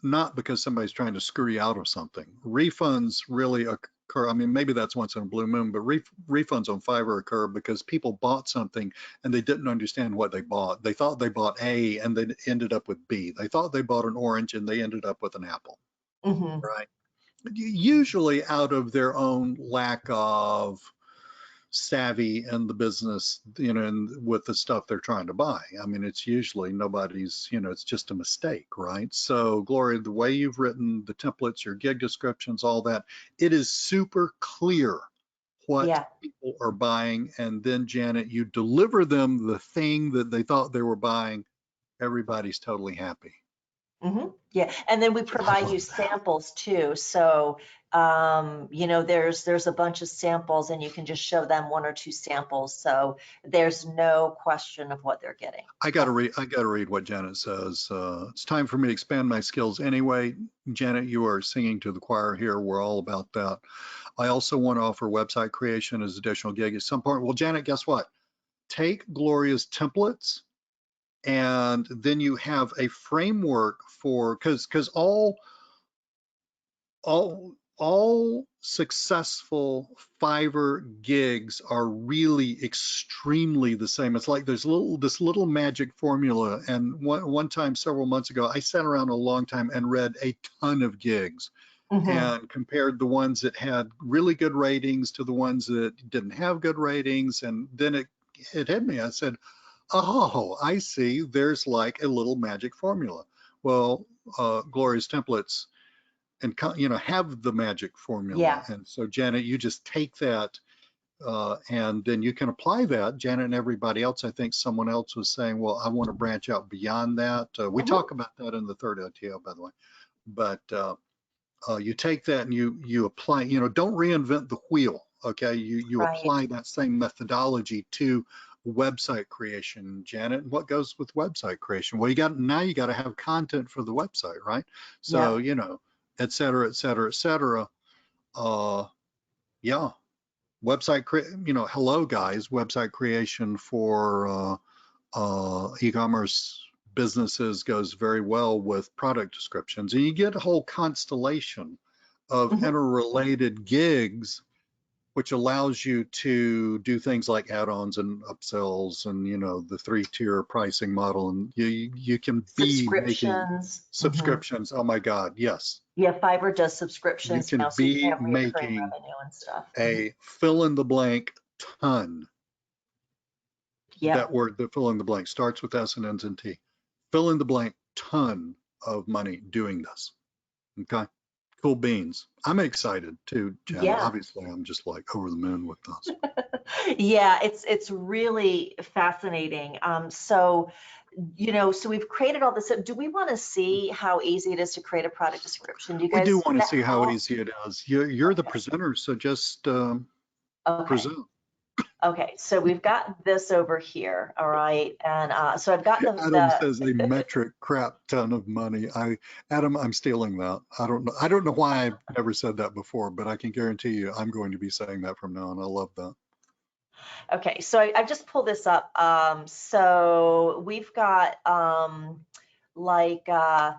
not because somebody's trying to screw you out of something. Refunds really occur, I mean, maybe that's once in a blue moon, but refunds on Fiverr occur because people bought something and they didn't understand what they bought. They thought they bought A and they ended up with B. They thought they bought an orange and they ended up with an apple, right? Usually out of their own lack of savvy in the business, and with the stuff they're trying to buy. I mean, it's usually nobody's, it's just a mistake, right? So Gloria, the way you've written the templates, your gig descriptions, all that, it is super clear what people are buying. And then Janet, you deliver them the thing that they thought they were buying. Everybody's totally happy. Yeah, and then we provide you samples too. So, there's a bunch of samples, and you can just show them one or two samples. So there's no question of what they're getting. I gotta read what Janet says. It's time for me to expand my skills anyway. Janet, you are singing to the choir here. We're all about that. I also want to offer website creation as additional gig at some point. Well, Janet, guess what? Take Gloria's templates, and then you have a framework for, because all successful Fiverr gigs are really extremely the same. It's like there's this little magic formula. And one time several months ago, I sat around a long time and read a ton of gigs and compared the ones that had really good ratings to the ones that didn't have good ratings. And then it hit me. I said, oh, I see. There's like a little magic formula. well, Gloria's templates and have the magic formula. Yeah. And so Janet, you just take that and then you can apply that. Janet and everybody else, I think someone else was saying, well, I want to branch out beyond that. We talk about that in the third OTO, by the way. But you take that and you apply, don't reinvent the wheel. Okay, you Right. apply that same methodology to website creation. Janet, what goes with website creation? Well, you got to have content for the website, right? So, et cetera, et cetera, et cetera. Yeah, hello guys, website creation for e-commerce businesses goes very well with product descriptions, and you get a whole constellation of interrelated gigs, which allows you to do things like add-ons and upsells and the 3-tier pricing model, and you can be making subscriptions. Oh my God, yes. Yeah, Fiverr does You subscriptions can now, so you can be have recurring making revenue and stuff. a fill in the blank ton. Yeah. That word, the fill in the blank, starts with S and ends in T. Fill in the blank ton of money doing this. Okay. Cool beans. I'm excited too, Janet. Yeah. Obviously, I'm just like over the moon with this. Yeah, it's really fascinating. So we've created all this. Do we want to see how easy it is to create a product description? Do you We do guys, want would to that see how help? easy it is. You're the Okay. presenter, so just Okay. present. Okay, so we've got this over here, all right, and so I've got Adam says a metric crap ton of money. Adam, I'm stealing that. I don't know why I've never said that before, but I can guarantee you I'm going to be saying that from now on. I love that. Okay, so I've just pulled this up. So we've got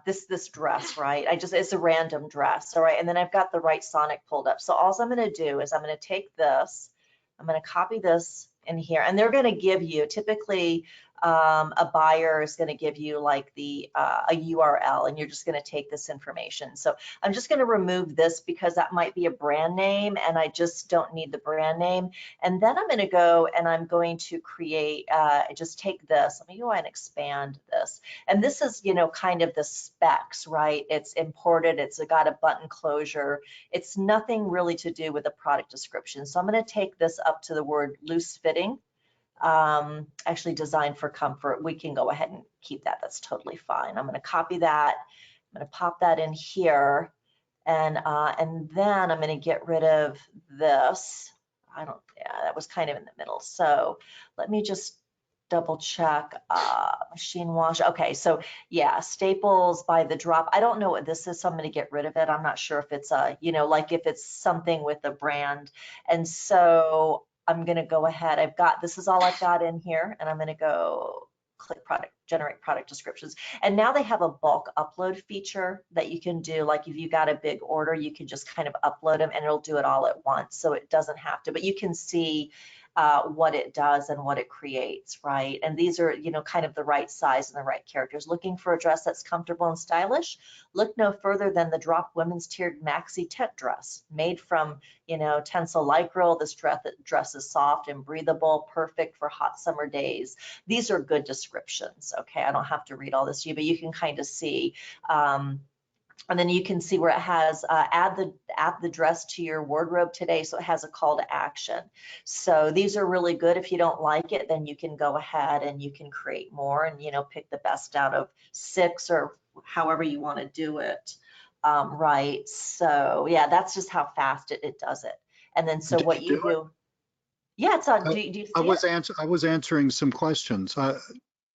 this dress, right? It's a random dress, all right, and then I've got the right Sonic pulled up. So all I'm going to do is I'm going to take this, I'm going to copy this in here, and they're going to give you typically a buyer is going to give you like a URL, and you're just going to take this information. So I'm just going to remove this because that might be a brand name, and I just don't need the brand name. And then I'm going to go and I'm going to create, just take this. Let me go ahead and expand this. And this is, kind of the specs, right? It's imported. It's got a button closure. It's nothing really to do with the product description. So I'm going to take this up to the word loose fitting. Actually designed for comfort. We can go ahead and keep that. That's totally fine. I'm going to copy that. I'm going to pop that in here, and then I'm going to get rid of this. That was kind of in the middle. So let me just double check. Machine wash. Okay, so yeah, staples by the drop. I don't know what this is, so I'm going to get rid of it. I'm not sure if it's like if it's something with a brand, and so I'm going to go ahead. This is all I've got in here, and I'm going to go click generate product descriptions. And now they have a bulk upload feature that you can do. Like if you got a big order, you can just kind of upload them and it'll do it all at once. So it doesn't have to, but you can see what it does and what it creates, right? And these are, kind of the right size and the right characters. Looking for a dress that's comfortable and stylish? Look no further than the Drop Women's Tiered Maxi Tech Dress. Made from, Tencel Lycra. This dress is soft and breathable, perfect for hot summer days. These are good descriptions, okay? I don't have to read all this to you, but you can kind of see. And then you can see where it has add the dress to your wardrobe today. So it has a call to action. So these are really good. If you don't like it, then you can go ahead and you can create more and, pick the best out of 6 or however you want to do it. Right. So yeah, that's just how fast it does it. And then so what you do. Yeah, it's on. Do you see it? I was answering some questions.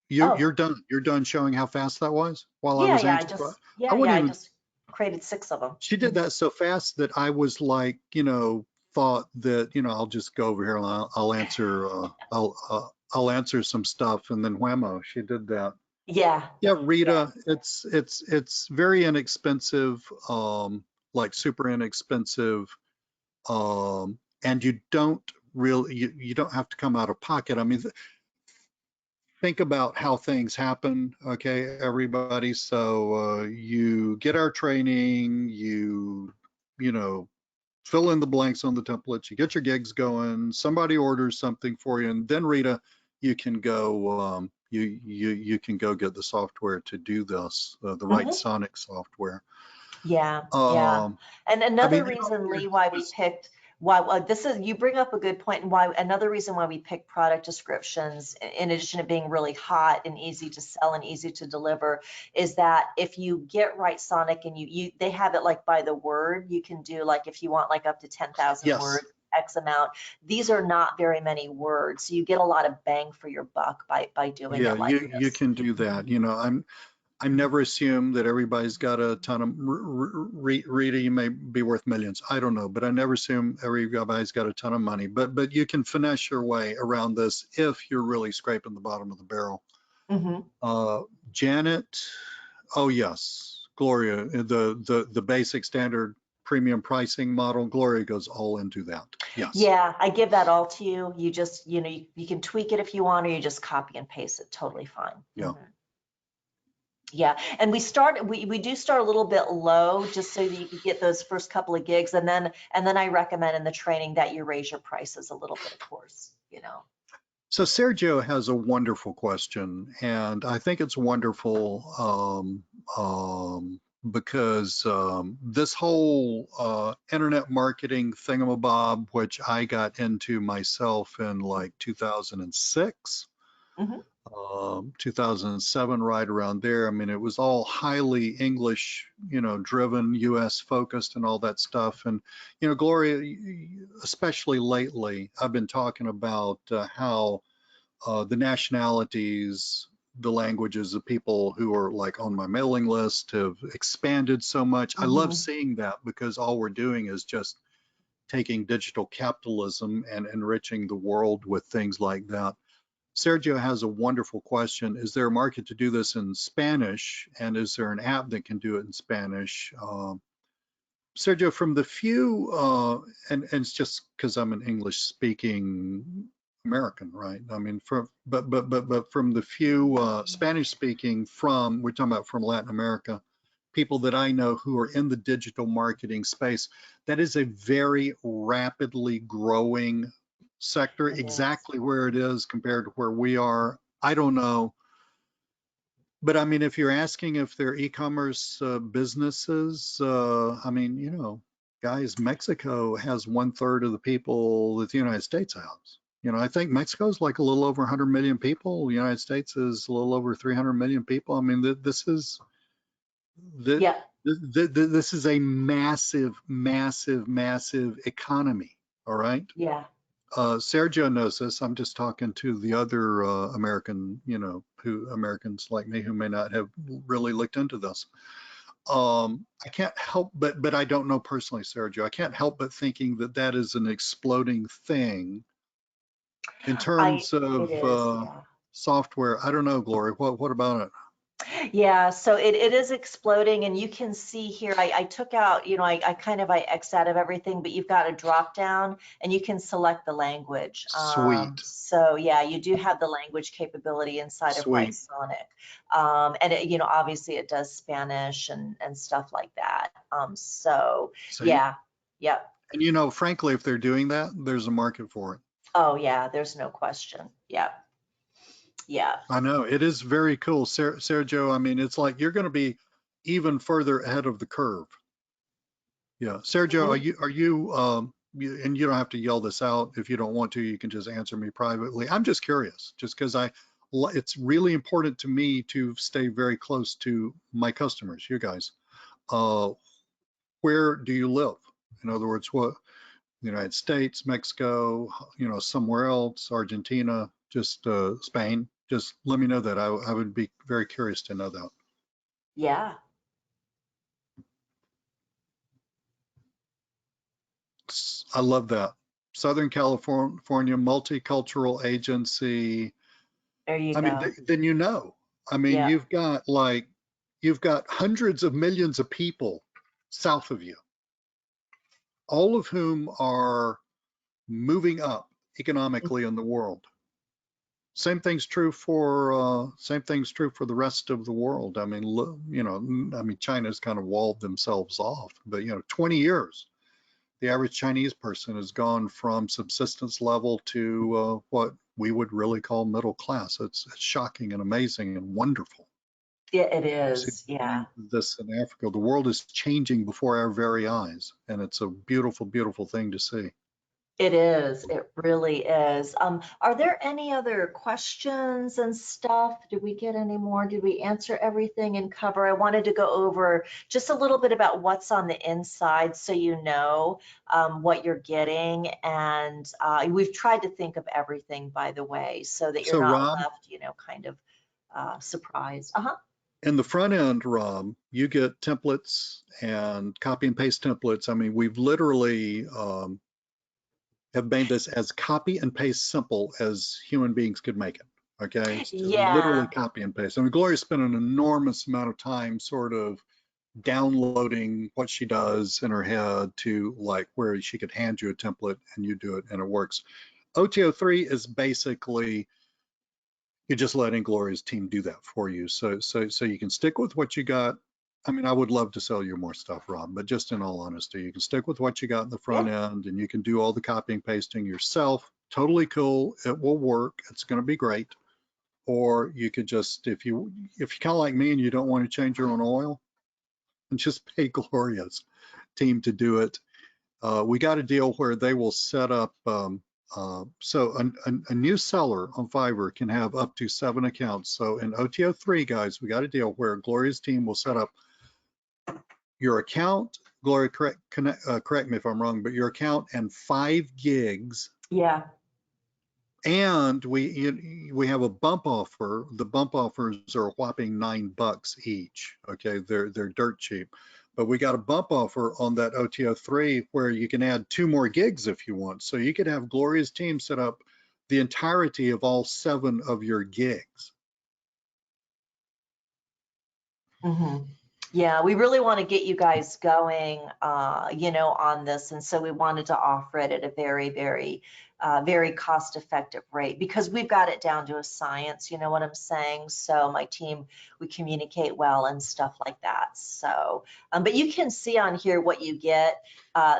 You're done. You're done showing how fast that was while I was answering. I just created 6 of them. She did that so fast that I was like, thought that, I'll just go over here and I'll answer, I'll answer some stuff, and then whammo, she did that. Yeah. Yeah, Rita, it's very inexpensive, like super inexpensive, and you don't really, you don't have to come out of pocket. I mean, think about how things happen, okay, everybody. So you get our training, you fill in the blanks on the templates, you get your gigs going, somebody orders something for you, and then Rita, you can go you can go get the software to do this, the right sonic software. Yeah, yeah. Um, And I another mean, reason, Lee, there's why we just, picked this is, you bring up a good point, and why another reason why we picked product descriptions, in addition to being really hot and easy to sell and easy to deliver, is that if you get right sonic and they have it like by the word, you can do like, if you want like up to 10,000 yes, words, X amount. These are not very many words, so you get a lot of bang for your buck by doing yeah, it like you this. can do that. You know, I never assume that everybody's got a ton of reading may be worth millions. I don't know, but I never assume everybody's got a ton of money. But you can finesse your way around this if you're really scraping the bottom of the barrel. Mm-hmm. Janet, oh yes, Gloria, the basic standard premium pricing model. Gloria goes all into that. Yes. Yeah, I give that all to you. You just, you can tweak it if you want, or you just copy and paste it. Totally fine. Yeah. Yeah, and we do start a little bit low just so that you can get those first couple of gigs, and then I recommend in the training that you raise your prices a little bit, of course, So Sergio has a wonderful question, and I think it's wonderful because this whole internet marketing thingamabob, which I got into myself in like 2006, Mm-hmm. 2007, right around there. I mean, it was all highly English, driven, US focused and all that stuff. And, Gloria, especially lately, I've been talking about how the nationalities, the languages of people who are like on my mailing list have expanded so much. I love Mm-hmm. seeing that because all we're doing is just taking digital capitalism and enriching the world with things like that. Sergio has a wonderful question. Is there a market to do this in Spanish? And is there an app that can do it in Spanish? Sergio, from the few, and it's just because I'm an English speaking American, right? I mean, but from the few Spanish speaking we're talking about from Latin America, people that I know who are in the digital marketing space, that is a very rapidly growing sector. It is. Exactly where it is compared to where we are, I don't know. But I mean, if you're asking if they're e-commerce businesses, I mean, guys, Mexico has 1/3 of the people that the United States has. I think Mexico's like a little over 100 million people. The United States is a little over 300 million people. I mean, this is the, Yeah. this is a massive, massive, massive economy. All right. Yeah. Sergio knows this. I'm just talking to the other American, Americans like me who may not have really looked into this. I can't help but I don't know personally, Sergio. I can't help but thinking that is an exploding thing in terms It of is. Yeah. software. I don't know, Glory. What about it? Yeah, so it is exploding, and you can see here, I took out, I X'd out of everything, but you've got a drop down and you can select the language. Sweet, So yeah, you do have the language capability inside of sweet. Write-Sonic. And obviously it does Spanish and stuff like that. So See, yeah, yep. and frankly, if they're doing that, there's a market for it. Oh yeah, there's no question. Yep. Yeah. I know it is very cool, Sergio. I mean, it's like you're going to be even further ahead of the curve. Yeah, Sergio, Mhm. and you don't have to yell this out if you don't want to. You can just answer me privately. I'm just curious, just because it's really important to me to stay very close to my customers, you guys. Where do you live? In other words, what? The United States, Mexico, somewhere else, Argentina, just Spain. Just let me know that. I would be very curious to know that. Yeah. I love that. Southern California Multicultural Agency. There you I mean, go. then I mean, Yeah. you've got hundreds of millions of people south of you, all of whom are moving up economically in the world. Same thing's true for the rest of the world. I mean, China's kind of walled themselves off, but 20 years, the average Chinese person has gone from subsistence level to what we would really call middle class. It's shocking and amazing and wonderful. It You see is, yeah. this in Africa. The world is changing before our very eyes, and it's a beautiful, beautiful thing to see. It is. It really is. Are there any other questions and stuff? Did we get any more? Did we answer everything and cover? I wanted to go over just a little bit about what's on the inside so you know what you're getting. And we've tried to think of everything, by the way, so that you're So not Rob, left, kind of surprised. Uh-huh. in the front end, Rob, you get templates and copy and paste templates. I mean, we've literally have made this as copy and paste simple as human beings could make it. Okay, it's literally Yeah. copy and paste. I mean, Gloria spent an enormous amount of time sort of downloading what she does in her head to like where she could hand you a template and you do it and it works. OTO3 is basically you're just letting Gloria's team do that for you. So you can stick with what you got. I mean, I would love to sell you more stuff, Rob, but just in all honesty, you can stick with what you got in the front end and you can do all the copying, pasting yourself. Totally cool. It will work. It's going to be great. Or you could just, if you kind of like me and you don't want to change your own oil, and just pay Gloria's team to do it. We got a deal where they will set up, so a new seller on Fiverr can have up to 7 accounts. So in OTO3, guys, we got a deal where Gloria's team will set up your account, Gloria, correct me if I'm wrong, but your account and 5 gigs. Yeah. And we have a bump offer. The bump offers are a whopping $9 each. Okay, they're dirt cheap. But we got a bump offer on that OTO3 where you can add 2 more gigs if you want. So you could have Gloria's team set up the entirety of all 7 of your gigs. Mm-hmm. Yeah, we really want to get you guys going, on this. And so we wanted to offer it at a very, very, very cost-effective rate because we've got it down to a science, you know what I'm saying? So my team, we communicate well and stuff like that. So, but you can see on here what you get.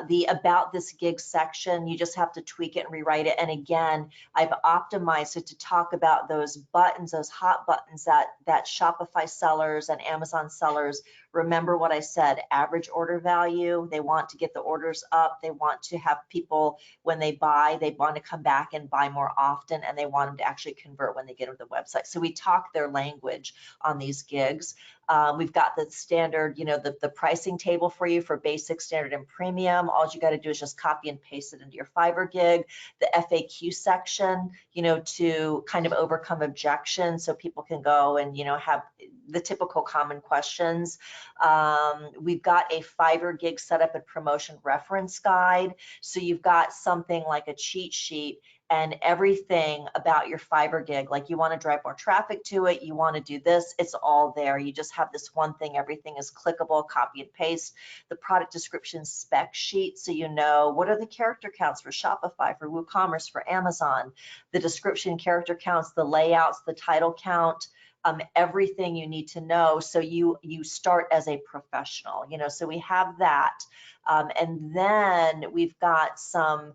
The about this gig section, you just have to tweak it and rewrite it. And again, I've optimized it to talk about those buttons, those hot buttons that Shopify sellers and Amazon sellers. Remember what I said, average order value. They want to get the orders up. They want to have people, when they buy, they want to come back and buy more often, and they want them to actually convert when they get to the website. So we talk their language on these gigs. We've got the standard, the pricing table for you for basic, standard, and premium. All you got to do is just copy and paste it into your Fiverr gig. The FAQ section, to kind of overcome objections so people can go and, have the typical common questions. We've got a Fiverr gig setup and promotion reference guide. So you've got something like a cheat sheet and everything about your Fiverr gig. Like you want to drive more traffic to it, you want to do this, it's all there. You just have this one thing, everything is clickable, copy and paste. The product description spec sheet, so you know what are the character counts for Shopify, for WooCommerce, for Amazon, the description character counts, the layouts, the title count, everything you need to know so you start as a professional, so we have that. And then we've got some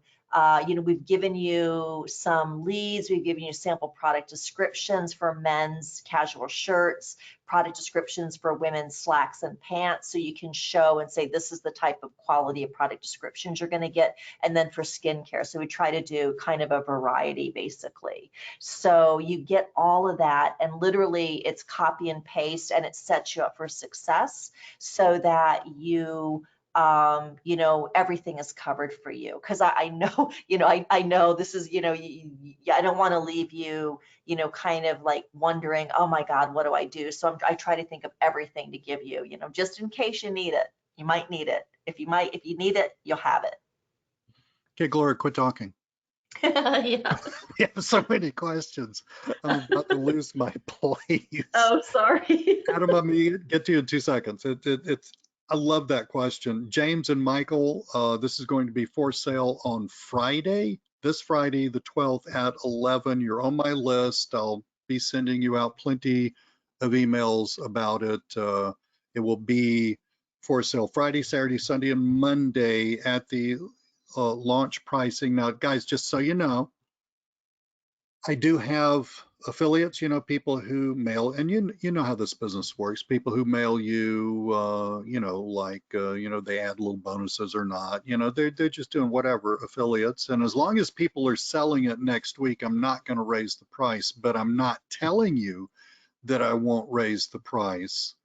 we've given you some leads, we've given you sample product descriptions for men's casual shirts, product descriptions for women's slacks and pants, so you can show and say this is the type of quality of product descriptions you're going to get. And then for skincare, so we try to do kind of a variety basically. So you get all of that, and literally it's copy and paste, and it sets you up for success so that everything is covered for you. Because I know, I know this is, I don't want to leave you, kind of like wondering, oh my God, what do I do? So I try to think of everything to give you, just in case you need it. You might need it. If you need it, you'll have it. Okay, Gloria, quit talking. Yeah. We have so many questions. I'm about to lose my place. Oh, sorry. Adam, I'm going to get to you in 2 seconds. I love that question. James and Michael, this is going to be for sale on Friday, this Friday, the 12th at 11. You're on my list. I'll be sending you out plenty of emails about it. It will be for sale Friday, Saturday, Sunday, and Monday at the launch pricing. Now, guys, just so you know, I do have affiliates, you know, people who mail, and you know how this business works. People who mail you, you know, like you know, they add little bonuses or not. You know, they're just doing whatever, affiliates. And as long as people are selling it next week, I'm not going to raise the price. But I'm not telling you that I won't raise the price.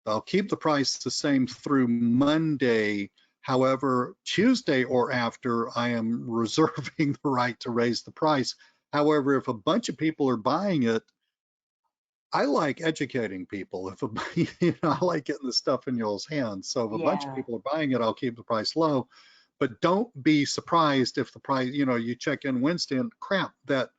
I'll keep the price the same through Monday. However, Tuesday or after, I am reserving the right to raise the price. However, if a bunch of people are buying it, I like educating people. If a, you know, I like getting the stuff in y'all's hands. So if a bunch of Yeah. people are buying it, I'll keep the price low. But don't be surprised if the price, you know, you check in Wednesday and crap, that,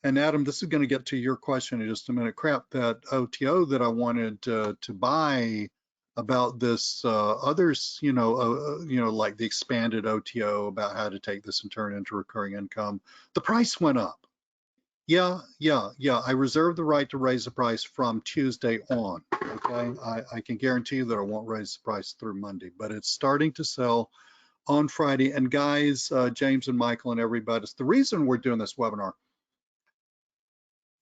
and Adam, this is going to get to your question in just a minute. Crap, that OTO that I wanted to buy about this others, you know, like the expanded OTO about how to take this and turn it into recurring income. The price went up. Yeah. I reserve the right to raise the price from Tuesday on. Okay, I can guarantee you that I won't raise the price through Monday, but it's starting to sell on Friday. And guys, James and Michael and everybody, it's the reason we're doing this webinar.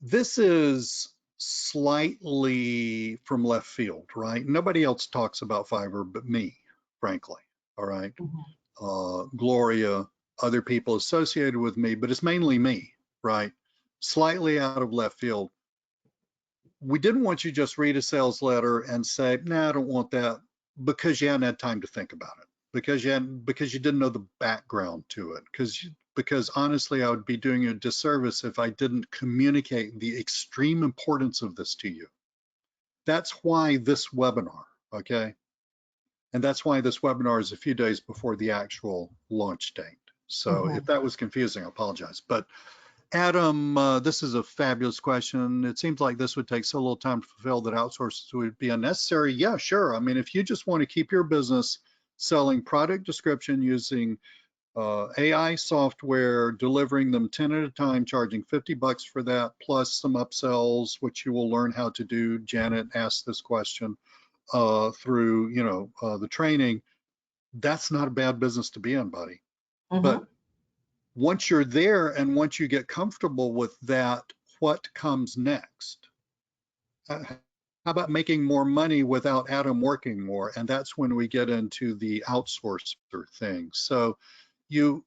This is slightly from left field, right? Nobody else talks about Fiverr but me, frankly. All right. Gloria, other people associated with me, but it's mainly me, right? Slightly out of left field. We didn't want you to just read a sales letter and say, nah, I don't want that, because you hadn't had time to think about it, because you didn't know the background to it, because honestly, I would be doing you a disservice if I didn't communicate the extreme importance of this to you. That's why this webinar, okay? And that's why this webinar is a few days before the actual launch date. So if that was confusing, I apologize. But Adam, this is a fabulous question. It seems like this would take so little time to fulfill that outsources would be unnecessary. Yeah, sure. I mean, if you just want to keep your business selling product description using AI software, delivering them 10 at a time, charging $50 for that, plus some upsells, which you will learn how to do. Janet asked this question through, you know, the training. That's not a bad business to be in, buddy. But once you're there and once you get comfortable with that, what comes next? How about making more money without Adam working more? And that's when we get into the outsourcer thing. So you,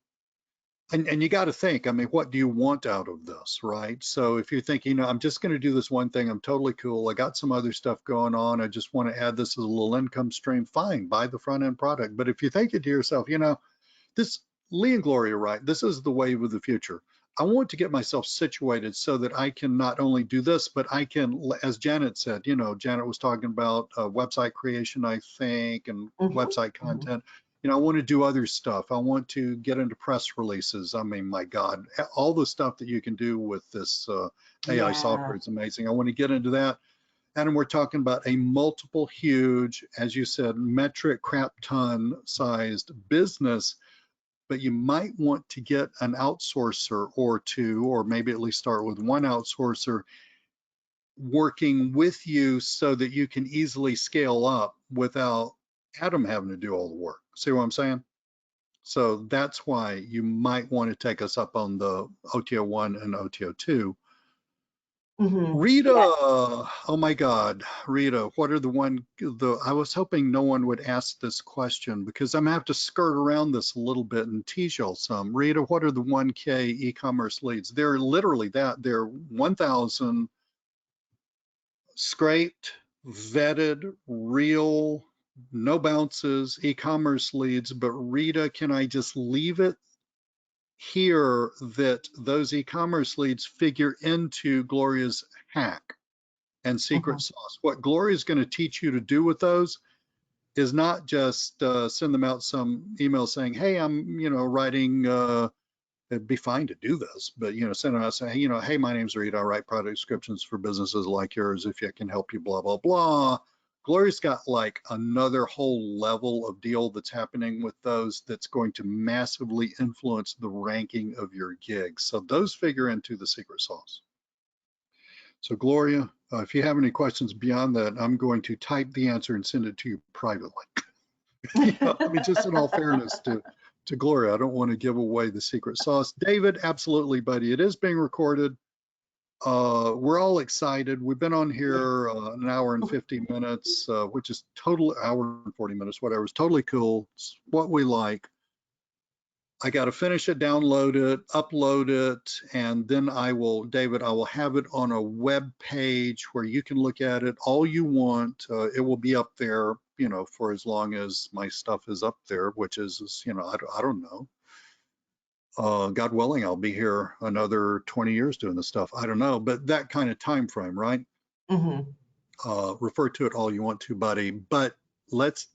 and you got to think, I mean, what do you want out of this, right? So if you're thinking, I'm just going to do this one thing, I'm totally cool, I got some other stuff going on, I just want to add this as a little income stream, fine, buy the front end product. But if you're thinking to yourself, you know, this, Lee and Gloria, right, this is the wave of the future. I want to get myself situated so that I can not only do this, but I can, as Janet said, you know, Janet was talking about website creation, I think, and website content. You know, I want to do other stuff. I want to get into press releases. I mean, my God, all the stuff that you can do with this AI software is amazing. I want to get into that. And we're talking about a multiple huge, as you said, metric crap ton sized business, but you might want to get an outsourcer or two, or maybe at least start with one outsourcer working with you so that you can easily scale up without Adam having to do all the work. See what I'm saying? So that's why you might want to take us up on the OTO 1 and OTO 2. Rita, oh my God, Rita, what are I was hoping no one would ask this question because I'm gonna have to skirt around this a little bit and tease y'all some. Rita, what are the 1K e-commerce leads? They're literally that, they're 1,000 scraped, vetted, real, no bounces, e-commerce leads. But Rita, can I just leave it here that those e-commerce leads figure into Gloria's hack and secret sauce? What Gloria is going to teach you to do with those is not just send them out some email saying, hey, I'm, you know, writing, it'd be fine to do this, but, you know, send them out saying, you know, hey, my name's Rita, I write product descriptions for businesses like yours, if it can help you, blah, blah, blah. Gloria's got like another whole level of deal that's happening with those that's going to massively influence the ranking of your gigs. So those figure into the secret sauce. So Gloria, if you have any questions beyond that, I'm going to type the answer and send it to you privately. You know, I mean, just in all fairness to to Gloria, I don't want to give away the secret sauce. David, absolutely, buddy. It is being recorded. We're all excited. We've been on here an hour and 50 minutes, which is total hour and 40 minutes, whatever. It's totally cool. It's what we like. I got to finish it, download it, upload it, and then David, I will have it on a web page where you can look at it all you want. It will be up there, for as long as my stuff is up there, which is, I don't know. God willing, I'll be here another 20 years doing this stuff. I don't know, but that kind of time frame, right? Refer to it all you want to, buddy. But let's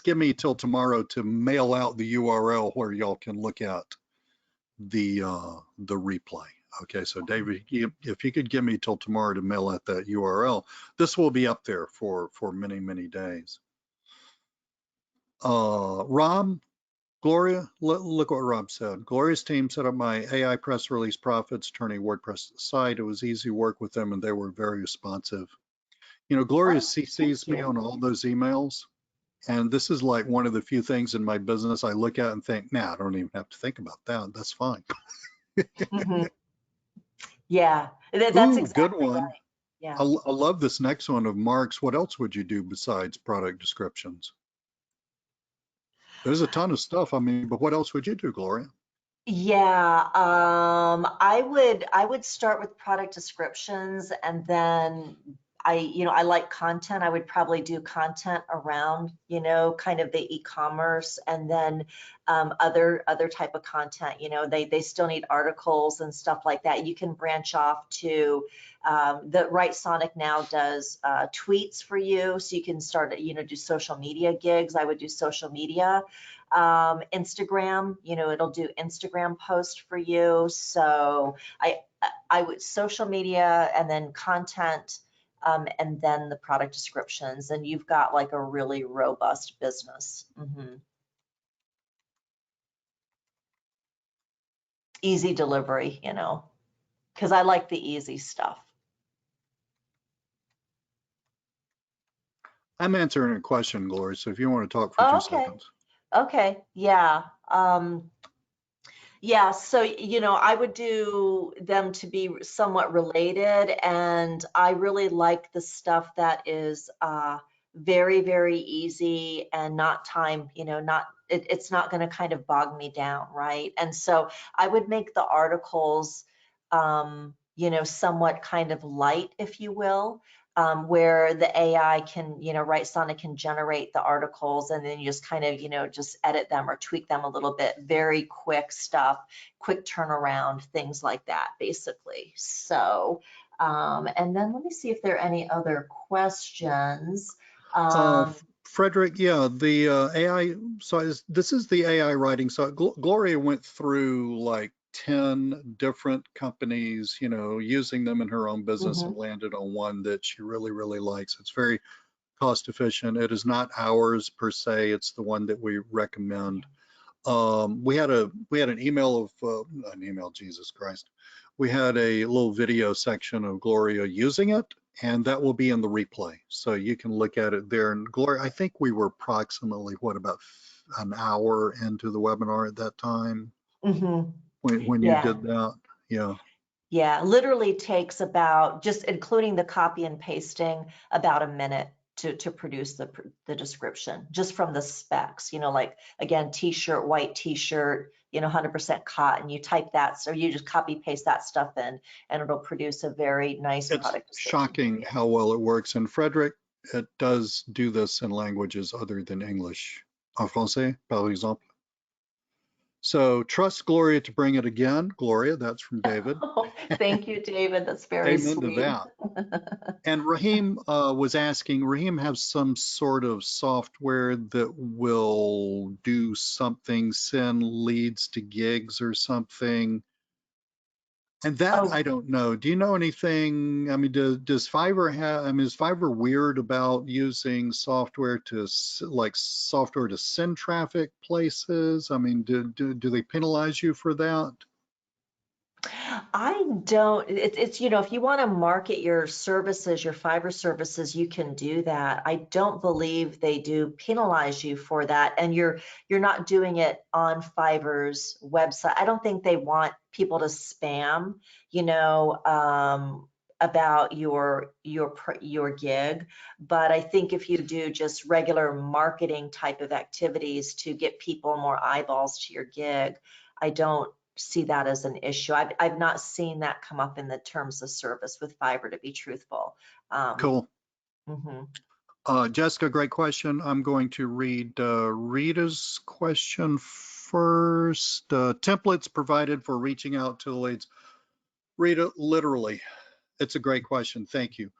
give me till tomorrow to mail out the URL where y'all can look at the replay. Okay, so David, if you could give me till tomorrow to mail out that URL, this will be up there for many, many days. Rob, Gloria, look what Rob said. Gloria's team set up my AI press release profits, turning WordPress site. It was easy work with them and they were very responsive. Gloria CCs me on all those emails. And this is like one of the few things in my business I look at and think, nah, I don't even have to think about that. That's fine. Yeah, that's Ooh, exactly good one. right. Yeah. I love this next one of Mark's. What else would you do besides product descriptions? There's a ton of stuff. I mean, but what else would you do, Gloria? Yeah, I would start with product descriptions, and then I like content. I would probably do content around, kind of the e-commerce, and then other type of content. They still need articles and stuff like that. You can branch off to the Right Sonic now does tweets for you, so you can start, do social media gigs. I would do social media. Instagram, it'll do Instagram post for you. So I would social media and then content, and then the product descriptions, and you've got like a really robust business. Easy delivery, because I like the easy stuff. I'm answering a question, Gloria, so if you want to talk for 2 seconds. Okay, yeah. Yeah, so I would do them to be somewhat related, and I really like the stuff that is very, very easy and not time, it's not going to kind of bog me down, right? And so I would make the articles, somewhat kind of light, if you will. Where the AI can, Right Sonic can generate the articles, and then you just kind of, just edit them or tweak them a little bit. Very quick stuff, quick turnaround, things like that, basically. So, and then let me see if there are any other questions. Frederick, yeah, the AI, so this is the AI writing. So Gloria went through like 10 different companies, using them in her own business and landed on one that she really, really likes. It's very cost efficient. It is not ours per se. It's the one that we recommend. We had an email of an email, Jesus Christ. We had a little video section of Gloria using it, and that will be in the replay. So you can look at it there. And Gloria, I think we were approximately, about an hour into the webinar at that time when you did that. Yeah. Yeah, literally takes about, just including the copy and pasting, about a minute to produce the description, just from the specs, like, again, t-shirt, white t-shirt, 100% cotton. You type that, so you just copy paste that stuff in, and it'll produce a very nice product description. It's shocking how well it works. And Frederick, it does do this in languages other than English. En français, par exemple. So trust Gloria to bring it again. Gloria, that's from David. Thank you, David. That's very Amen sweet. to that. And Raheem was asking, Raheem has some sort of software that will do something, send leads to gigs or something. And that I don't know. Do you know anything? I mean, does Fiverr have, I mean, is Fiverr weird about using software to send traffic places? I mean, do they penalize you for that? I don't, it's, if you want to market your services, your Fiverr services, you can do that. I don't believe they do penalize you for that. And you're not doing it on Fiverr's website. I don't think they want people to spam, about your gig. But I think if you do just regular marketing type of activities to get people more eyeballs to your gig, I don't see that as an issue. I've not seen that come up in the terms of service with Fiverr, to be truthful. Cool. Mhm. Jessica, great question. I'm going to read Rita's question first. Templates provided for reaching out to the leads. Rita, literally, it's a great question. Thank you.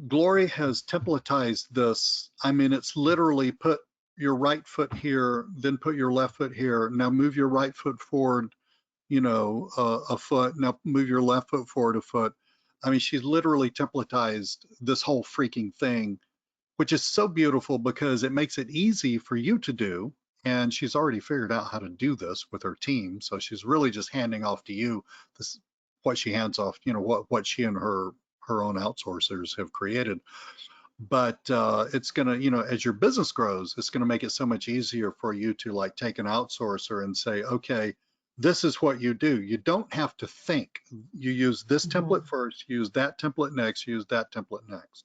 Gloria has templatized this. I mean, it's literally put your right foot here, then put your left foot here. Now move your right foot forward, a foot. Now move your left foot forward a foot. I mean, she's literally templatized this whole freaking thing, which is so beautiful because it makes it easy for you to do. And she's already figured out how to do this with her team. So she's really just handing off to you this, what she hands off, what she and her own outsourcers have created. But it's gonna, as your business grows, it's gonna make it so much easier for you to like take an outsourcer and say, okay, this is what you do. You don't have to think. You use this template first, use that template next, use that template next.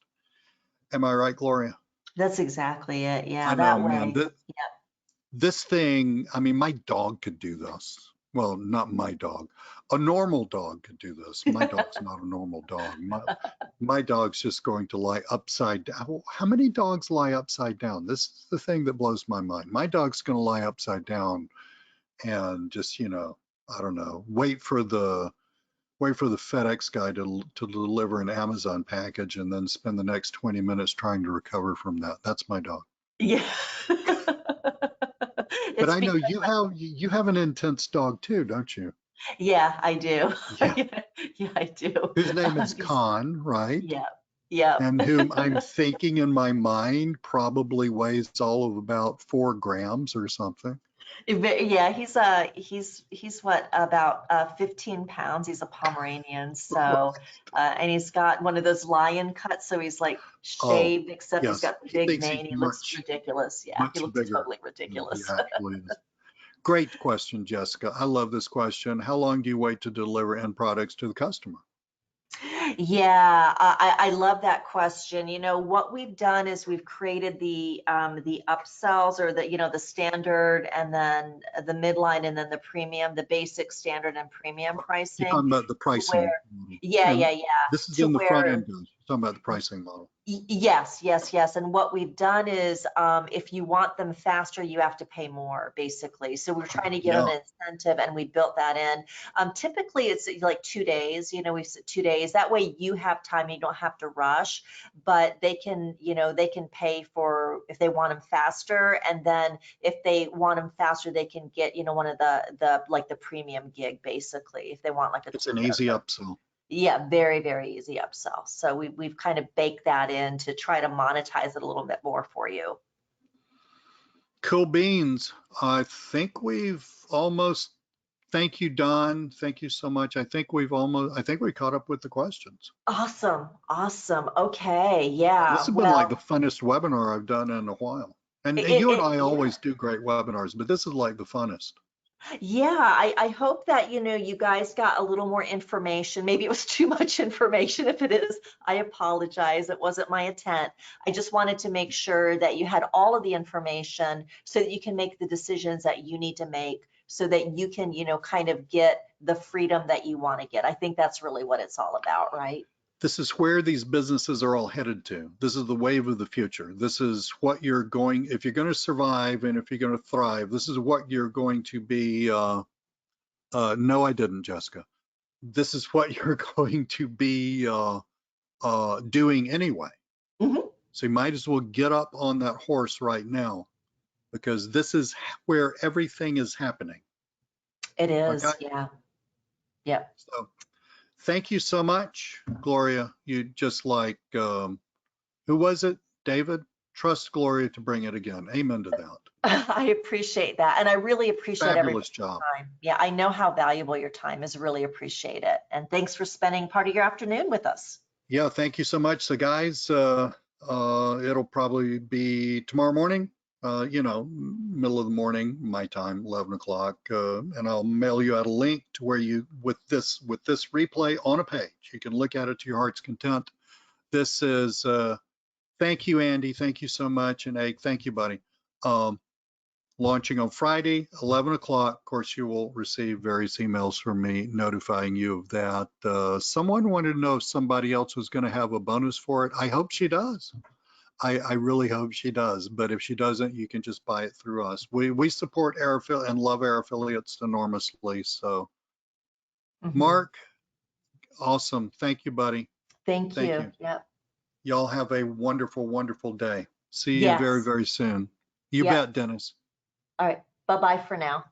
Am I right, Gloria? That's exactly it. Yeah, I know, that man. way. This thing, I mean, my dog could do this. Well, not my dog. A normal dog could do this. My dog's not a normal dog. My dog's just going to lie upside down. How many dogs lie upside down? This is the thing that blows my mind. My dog's going to lie upside down and just, I don't know, wait for the FedEx guy to deliver an Amazon package and then spend the next 20 minutes trying to recover from that. That's my dog. Yeah. But It's I know because, you have an intense dog too, don't you? yeah, I do. Yeah. Yeah, I do. Whose name is He's- Khan, right? yeah, yeah. And whom I'm thinking in my mind probably weighs all of about 4 grams or something. Yeah, he's what, about 15 pounds. He's a Pomeranian, so and he's got one of those lion cuts, so he's like Oh, shaved, except he's yes. got the He big thinks he's mane. He looks much, ridiculous. Yeah, he much looks bigger totally than he ridiculous. actually is. Great question, Jessica. I love this question. How long do you wait to deliver end products to the customer? Yeah, I love that question. What we've done is we've created the upsells, or the standard, and then the midline, and then the premium, the basic, standard, and premium You're pricing, talking about the to where, pricing model. yeah, And yeah, yeah, this is to in the front where end, guys. You're talking about the pricing model. Yes, yes, yes. And what we've done is, if you want them faster, you have to pay more, basically. So we're trying to give them Yeah. an incentive, and we built that in. Typically, it's like 2 days. We've said 2 days. That way, you have time. You don't have to rush, but they can pay for if they want them faster, and then if they want them faster, they can get one of the premium gig, basically, if they want like a It's an easy upsell. yeah, very, very easy upsell. So we've kind of baked that in to try to monetize it a little bit more for you. Cool beans. I think we've almost, thank you, Don. Thank you so much. I think we caught up with the questions. Awesome, awesome. Okay, This yeah. has been like the Well, funnest webinar I've done in a while. And it, you and it, I yeah. always do great webinars, but this is like the funnest. Yeah, I hope that you guys got a little more information. Maybe it was too much information. If it is, I apologize. It wasn't my intent. I just wanted to make sure that you had all of the information so that you can make the decisions that you need to make, so that you can, kind of get the freedom that you want to get. I think that's really what it's all about, right? This is where these businesses are all headed to. This is the wave of the future. This is what you're going, if you're going to survive and if you're going to thrive, this is what you're going to be. No, I didn't, Jessica. This is what you're going to be doing anyway. Hmm. So you might as well get up on that horse right now because this is where everything is happening. It Okay. is, yeah. Yep. So thank you so much, Gloria. You just like, who was it? David? trust Gloria to bring it again. Amen to that. I appreciate that. And I really appreciate Fabulous everybody's job. time. Yeah, I know how valuable your time is. Really appreciate it. And thanks for spending part of your afternoon with us. Yeah, thank you so much. So guys, it'll probably be tomorrow morning, middle of the morning, my time, 11 o'clock, and I'll mail you out a link to where you, with this replay on a page, you can look at it to your heart's content. This is, thank you, Andy. Thank you so much. And Egg, thank you, buddy. Launching on Friday, 11 o'clock. Of course, you will receive various emails from me notifying you of that. Someone wanted to know if somebody else was going to have a bonus for it. I hope she does. I really hope she does. But if she doesn't, you can just buy it through us. We support our affiliate and love our affiliates enormously. So, Mark, awesome. Thank you, buddy. Thank Thank you. you. Yep. Y'all have a wonderful, wonderful day. See you very, Yes. very soon. You Yep. bet, Dennis. All right. Bye-bye for now.